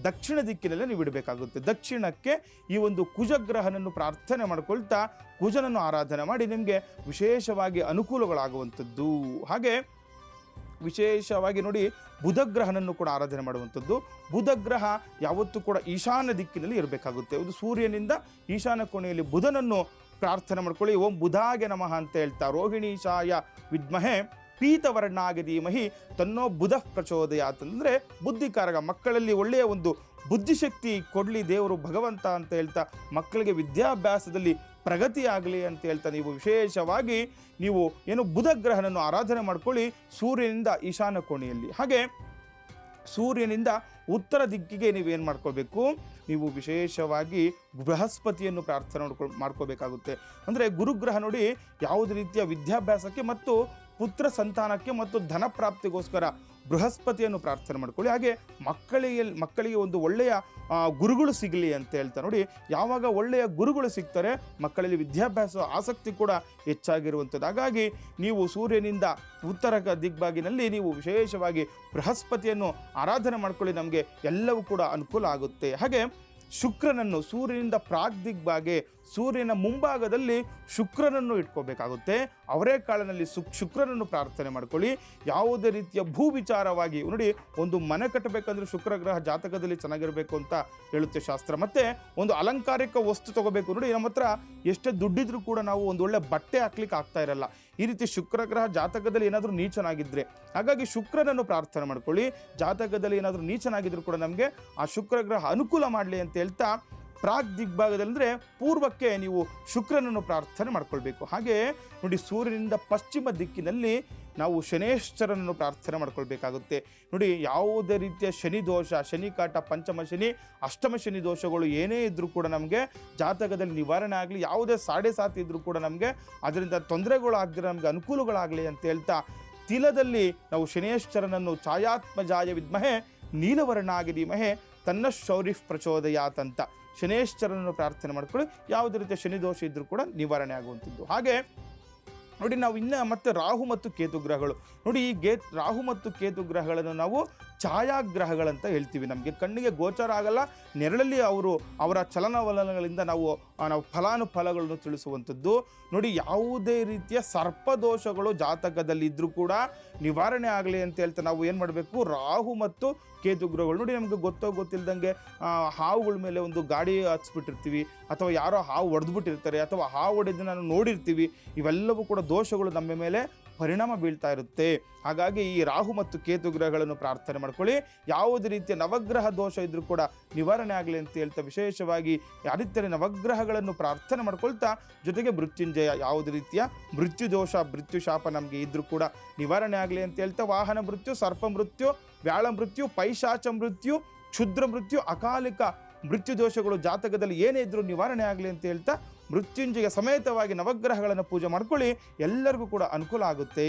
ದಕ್ಷಿಣ ದಿಕ್ಕಿನಲ್ಲೇ ನೀವು ಇಡಬೇಕಾಗುತ್ತೆ. ದಕ್ಷಿಣಕ್ಕೆ ಈ ಒಂದು ಕುಜಗ್ರಹನನ್ನು ಪ್ರಾರ್ಥನೆ ಮಾಡ್ಕೊಳ್ತಾ ಕುಜನನ್ನು ಆರಾಧನೆ ಮಾಡಿ ನಿಮಗೆ ವಿಶೇಷವಾಗಿ ಅನುಕೂಲಗಳಾಗುವಂಥದ್ದು. ಹಾಗೆ ವಿಶೇಷವಾಗಿ ನೋಡಿ, ಬುಧಗ್ರಹನನ್ನು ಕೂಡ ಆರಾಧನೆ ಮಾಡುವಂಥದ್ದು. ಬುಧಗ್ರಹ ಯಾವತ್ತೂ ಕೂಡ ಈಶಾನ್ಯ ದಿಕ್ಕಿನಲ್ಲಿ ಇರಬೇಕಾಗುತ್ತೆ. ಇದು ಸೂರ್ಯನಿಂದ ಈಶಾನ್ಯ ಕೋಣೆಯಲ್ಲಿ ಬುಧನನ್ನು ಪ್ರಾರ್ಥನೆ ಮಾಡ್ಕೊಳ್ಳಿ. ಓಂ ಬುಧಾಗೆ ನಮಃ ಅಂತ ಹೇಳ್ತಾ ರೋಹಿಣೀಶಾಯ ವಿದ್ಮಹೆ ಪೀತವರ್ಣಾಗ ಧೀಮಹಿ ತನ್ನೋ ಬುಧ ಪ್ರಚೋದಯಾತ್ ಅಂದರೆ ಬುದ್ಧಿಕಾರಕ, ಮಕ್ಕಳಲ್ಲಿ ಒಳ್ಳೆಯ ಒಂದು ಬುದ್ಧಿಶಕ್ತಿ ಕೊಡಲಿ ದೇವರು ಭಗವಂತ ಅಂತ ಹೇಳ್ತಾ ಮಕ್ಕಳಿಗೆ ವಿದ್ಯಾಭ್ಯಾಸದಲ್ಲಿ ಪ್ರಗತಿ ಆಗಲಿ ಅಂತ ಹೇಳ್ತಾ ನೀವು ವಿಶೇಷವಾಗಿ ನೀವು ಏನು ಬುಧಗ್ರಹನನ್ನು ಆರಾಧನೆ ಮಾಡ್ಕೊಳ್ಳಿ ಸೂರ್ಯನಿಂದ ಈಶಾನ್ಯ ಕೋಣೆಯಲ್ಲಿ. ಹಾಗೆ ಸೂರ್ಯನಿಂದ ಉತ್ತರ ದಿಕ್ಕಿಗೆ ನೀವೇನು ಮಾಡ್ಕೋಬೇಕು? ನೀವು ವಿಶೇಷವಾಗಿ ಬೃಹಸ್ಪತಿಯನ್ನು ಪ್ರಾರ್ಥನೆ ಮಾಡ್ಕೋಬೇಕಾಗುತ್ತೆ. ಅಂದರೆ ಗುರುಗ್ರಹ ನೋಡಿ, ಯಾವುದೇ ರೀತಿಯ ವಿದ್ಯಾಭ್ಯಾಸಕ್ಕೆ ಮತ್ತು ಪುತ್ರ ಸಂತಾನಕ್ಕೆ ಮತ್ತು ಧನ ಪ್ರಾಪ್ತಿಗೋಸ್ಕರ ಬೃಹಸ್ಪತಿಯನ್ನು ಪ್ರಾರ್ಥನೆ ಮಾಡ್ಕೊಳ್ಳಿ. ಹಾಗೆ ಮಕ್ಕಳಿಗೆ ಒಂದು ಒಳ್ಳೆಯ ಗುರುಗಳು ಸಿಗಲಿ ಅಂತ ಹೇಳ್ತಾ ನೋಡಿ, ಯಾವಾಗ ಒಳ್ಳೆಯ ಗುರುಗಳು ಸಿಗ್ತಾರೆ ಮಕ್ಕಳಲ್ಲಿ ವಿದ್ಯಾಭ್ಯಾಸ ಆಸಕ್ತಿ ಕೂಡ ಹೆಚ್ಚಾಗಿರುವಂಥದ್ದು. ಹಾಗಾಗಿ ನೀವು ಸೂರ್ಯನಿಂದ ಉತ್ತರ ದಿಗ್ಭಾಗಿನಲ್ಲಿ ನೀವು ವಿಶೇಷವಾಗಿ ಬೃಹಸ್ಪತಿಯನ್ನು ಆರಾಧನೆ ಮಾಡ್ಕೊಳ್ಳಿ, ನಮಗೆ ಎಲ್ಲವೂ ಕೂಡ ಅನುಕೂಲ ಆಗುತ್ತೆ. ಹಾಗೆ ಶುಕ್ರನನ್ನು ಸೂರ್ಯನಿಂದ ಪ್ರಾಗ್ದಿಗ್ಭಾಗೆ ಸೂರ್ಯನ ಮುಂಭಾಗದಲ್ಲಿ ಶುಕ್ರನನ್ನು ಇಟ್ಕೋಬೇಕಾಗುತ್ತೆ. ಅವರೇ ಕಾಳಿನಲ್ಲಿ ಶುಕ್ರನನ್ನು ಪ್ರಾರ್ಥನೆ ಮಾಡ್ಕೊಳ್ಳಿ. ಯಾವುದೇ ರೀತಿಯ ಭೂ ವಿಚಾರವಾಗಿ ನೋಡಿ, ಒಂದು ಮನೆ ಕಟ್ಟಬೇಕಂದ್ರೆ ಶುಕ್ರಗ್ರಹ ಜಾತಕದಲ್ಲಿ ಚೆನ್ನಾಗಿರಬೇಕು ಅಂತ ಹೇಳುತ್ತೆ ಶಾಸ್ತ್ರ. ಮತ್ತು ಒಂದು ಅಲಂಕಾರಿಕ ವಸ್ತು ತಗೋಬೇಕು ನೋಡಿ, ನಮ್ಮ ಹತ್ರ ಎಷ್ಟೇ ದುಡ್ಡಿದ್ರೂ ಕೂಡ ನಾವು ಒಂದು ಒಳ್ಳೆ ಬಟ್ಟೆ ಹಾಕ್ಲಿಕ್ಕೆ ಆಗ್ತಾ ಇರಲ್ಲ. ಈ ರೀತಿ ಶುಕ್ರಗ್ರಹ ಜಾತಕದಲ್ಲಿ ಏನಾದರೂ ನೀಚನಾಗಿದ್ದರೆ, ಹಾಗಾಗಿ ಶುಕ್ರನನ್ನು ಪ್ರಾರ್ಥನೆ ಮಾಡ್ಕೊಳ್ಳಿ. ಜಾತಕದಲ್ಲಿ ಏನಾದರೂ ನೀಚನಾಗಿದ್ದರೂ ಕೂಡ ನಮಗೆ ಆ ಶುಕ್ರಗ್ರಹ ಅನುಕೂಲ ಮಾಡಲಿ ಅಂತ ಹೇಳ್ತಾ ಪ್ರಾಗ್ ದಿಗ್ಭಾಗದಲ್ಲಿ ಅಂದರೆ ಪೂರ್ವಕ್ಕೆ ನೀವು ಶುಕ್ರನನ್ನು ಪ್ರಾರ್ಥನೆ ಮಾಡ್ಕೊಳ್ಬೇಕು. ಹಾಗೆ ನೋಡಿ, ಸೂರ್ಯನಿಂದ ಪಶ್ಚಿಮ ದಿಕ್ಕಿನಲ್ಲಿ ನಾವು ಶನೇಶ್ವರನನ್ನು ಪ್ರಾರ್ಥನೆ ಮಾಡ್ಕೊಳ್ಬೇಕಾಗುತ್ತೆ. ನೋಡಿ, ಯಾವುದೇ ರೀತಿಯ ಶನಿ ದೋಷ, ಶನಿ ಕಾಟ, ಪಂಚಮ ಶನಿ, ಅಷ್ಟಮ ಶನಿ ದೋಷಗಳು ಏನೇ ಇದ್ದರೂ ಕೂಡ ನಮಗೆ ಜಾತಕದಲ್ಲಿ ನಿವಾರಣೆ ಆಗಲಿ, ಯಾವುದೇ 7.5 ಇದ್ದರೂ ಕೂಡ ನಮಗೆ ಅದರಿಂದ ತೊಂದರೆಗಳಾಗದಿರೋ ನಮಗೆ ಅನುಕೂಲಗಳಾಗಲಿ ಅಂತ ಹೇಳ್ತಾ ತಿಲದಲ್ಲಿ ನಾವು ಶನೇಶ್ವರನನ್ನು ಛಾಯಾತ್ಮಜಾಯ ವಿದ್ಮಹೆ ನೀಲವರ್ಣಾಗಿ ಧೀಮಹೆ ತನ್ನ ಶೌರಿಫ್ ಪ್ರಚೋದಯಾತ್ ಅಂತ ಶನೇಶ್ವರನನ್ನು ಪ್ರಾರ್ಥನೆ ಮಾಡ್ಕೊಳ್ಳಿ. ಯಾವುದೇ ರೀತಿಯ ಶನಿ ದೋಷ ಇದ್ದರೂ ಕೂಡ ನಿವಾರಣೆ ಆಗುವಂಥದ್ದು. ಹಾಗೆ ನೋಡಿ, ನಾವು ಇನ್ನು ಮತ್ತೆ ರಾಹು ಮತ್ತು ಕೇತು ಗ್ರಹಗಳು ನೋಡಿ, ಈ ರಾಹು ಮತ್ತು ಕೇತು ಗ್ರಹಗಳನ್ನು ನಾವು ಛಾಯಾಗ್ರಹಗಳಂತ ಹೇಳ್ತೀವಿ. ನಮಗೆ ಕಣ್ಣಿಗೆ ಗೋಚರ ಆಗಲ್ಲ, ನೆರಳಲ್ಲಿ ಅವರ ಚಲನವಲನಗಳಿಂದ ನಾವು ಫಲಾನುಫಲಗಳನ್ನು ತಿಳಿಸುವಂಥದ್ದು. ನೋಡಿ, ಯಾವುದೇ ರೀತಿಯ ಸರ್ಪದೋಷಗಳು ಜಾತಕದಲ್ಲಿ ಇದ್ದರೂ ಕೂಡ ನಿವಾರಣೆ ಆಗಲಿ ಅಂತ ಹೇಳ್ತಾ ನಾವು ಏನು ಮಾಡಬೇಕು? ರಾಹು ಮತ್ತು ಕೇತು ಗ್ರಹಗಳು ನೋಡಿ, ನಮಗೆ ಗೊತ್ತಿಲ್ಲದಂಗೆ ಹಾವುಗಳ ಮೇಲೆ ಒಂದು ಗಾಡಿ ಹಚ್ಬಿಟ್ಟಿರ್ತೀವಿ, ಅಥವಾ ಯಾರೋ ಹಾವು ಹೊಡೆದ್ಬಿಟ್ಟಿರ್ತಾರೆ, ಅಥವಾ ಹಾವು ಹೊಡೆದು ನಾನು ನೋಡಿರ್ತೀವಿ. ಇವೆಲ್ಲವೂ ಕೂಡ ದೋಷಗಳು ನಮ್ಮ ಮೇಲೆ ಪರಿಣಾಮ ಬೀಳ್ತಾ ಇರುತ್ತೆ. ಹಾಗಾಗಿ ಈ ರಾಹು ಮತ್ತು ಕೇತು ಗ್ರಹಗಳನ್ನು ಪ್ರಾರ್ಥನೆ ಮಾಡ್ಕೊಳ್ಳಿ. ಯಾವುದೇ ರೀತಿಯ ನವಗ್ರಹ ದೋಷ ಇದ್ರೂ ಕೂಡ ನಿವಾರಣೆ ಆಗಲಿ ಅಂತ ಹೇಳ್ತಾ ವಿಶೇಷವಾಗಿ ಆದಿತ್ಯನ ನವಗ್ರಹಗಳನ್ನು ಪ್ರಾರ್ಥನೆ ಮಾಡ್ಕೊಳ್ತಾ, ಜೊತೆಗೆ ಮೃತ್ಯುಂಜಯ, ಯಾವುದೇ ರೀತಿಯ ಮೃತ್ಯು ದೋಷ, ಮೃತ್ಯು ಶಾಪ ನಮಗೆ ಇದ್ರೂ ಕೂಡ ನಿವಾರಣೆ ಆಗಲಿ ಅಂತ ಹೇಳ್ತಾ ವಾಹನ ಮೃತ್ಯು, ಸರ್ಪ ಮೃತ್ಯು, ವ್ಯಾಳ ಮೃತ್ಯು, ಪೈಶಾಚ ಮೃತ್ಯು, ಕ್ಷುದ್ರ ಮೃತ್ಯು, ಅಕಾಲಿಕ ಮೃತ್ಯು ದೋಷಗಳು ಜಾತಕದಲ್ಲಿ ಏನೇ ಇದ್ರೂ ನಿವಾರಣೆ ಆಗಲಿ ಅಂತ ಹೇಳ್ತಾ ಮೃತ್ಯುಂಜಯ ಸಮೇತವಾಗಿ ನವಗ್ರಹಗಳನ್ನು ಪೂಜೆ ಮಾಡ್ಕೊಳ್ಳಿ, ಎಲ್ಲರಿಗೂ ಕೂಡ ಅನುಕೂಲ ಆಗುತ್ತೆ.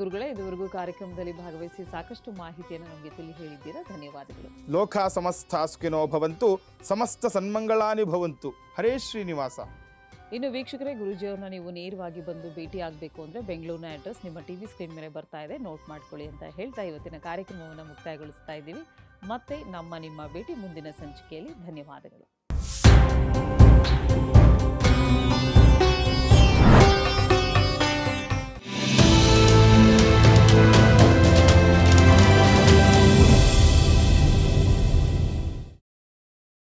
ಗುರುಗಳೇ, ಇದುವರೆಗೂ ಕಾರ್ಯಕ್ರಮದಲ್ಲಿ ಭಾಗವಹಿಸಿ ಸಾಕಷ್ಟು ಮಾಹಿತಿಯನ್ನು ನಮಗೆ ತಿಳಿ ಹೇಳಿದ್ದೀರಾ. ಧನ್ಯವಾದಗಳು. ಲೋಕ ಸಮಸ್ತ ಸುಖಿನೋ ಭವಂತು, ಸಮಸ್ತ ಸನ್ಮಂಗಳಾನಿ ಭವಂತು. ಹರೇ ಶ್ರೀನಿವಾಸ. ಇನ್ನು ವೀಕ್ಷಕರೇ, ಗುರೂಜಿಯವ್ರನ್ನ ನೀವು ನೇರವಾಗಿ ಬಂದು ಭೇಟಿ ಆಗಬೇಕು ಅಂದರೆ ಬೆಂಗಳೂರಿನ ಅಡ್ರೆಸ್ ನಿಮ್ಮ ಟಿವಿ ಸ್ಕ್ರೀನ್ ಮೇಲೆ ಬರ್ತಾ ಇದೆ, ನೋಟ್ ಮಾಡ್ಕೊಳ್ಳಿ ಅಂತ ಹೇಳ್ತಾ ಇವತ್ತಿನ ಕಾರ್ಯಕ್ರಮವನ್ನು ಮುಕ್ತಾಯಗೊಳಿಸ್ತಾ ಇದ್ದೀವಿ. ಮತ್ತೆ ನಿಮ್ಮ ಭೇಟಿ ಮುಂದಿನ ಸಂಚಿಕೆಯಲ್ಲಿ. ಧನ್ಯವಾದಗಳು.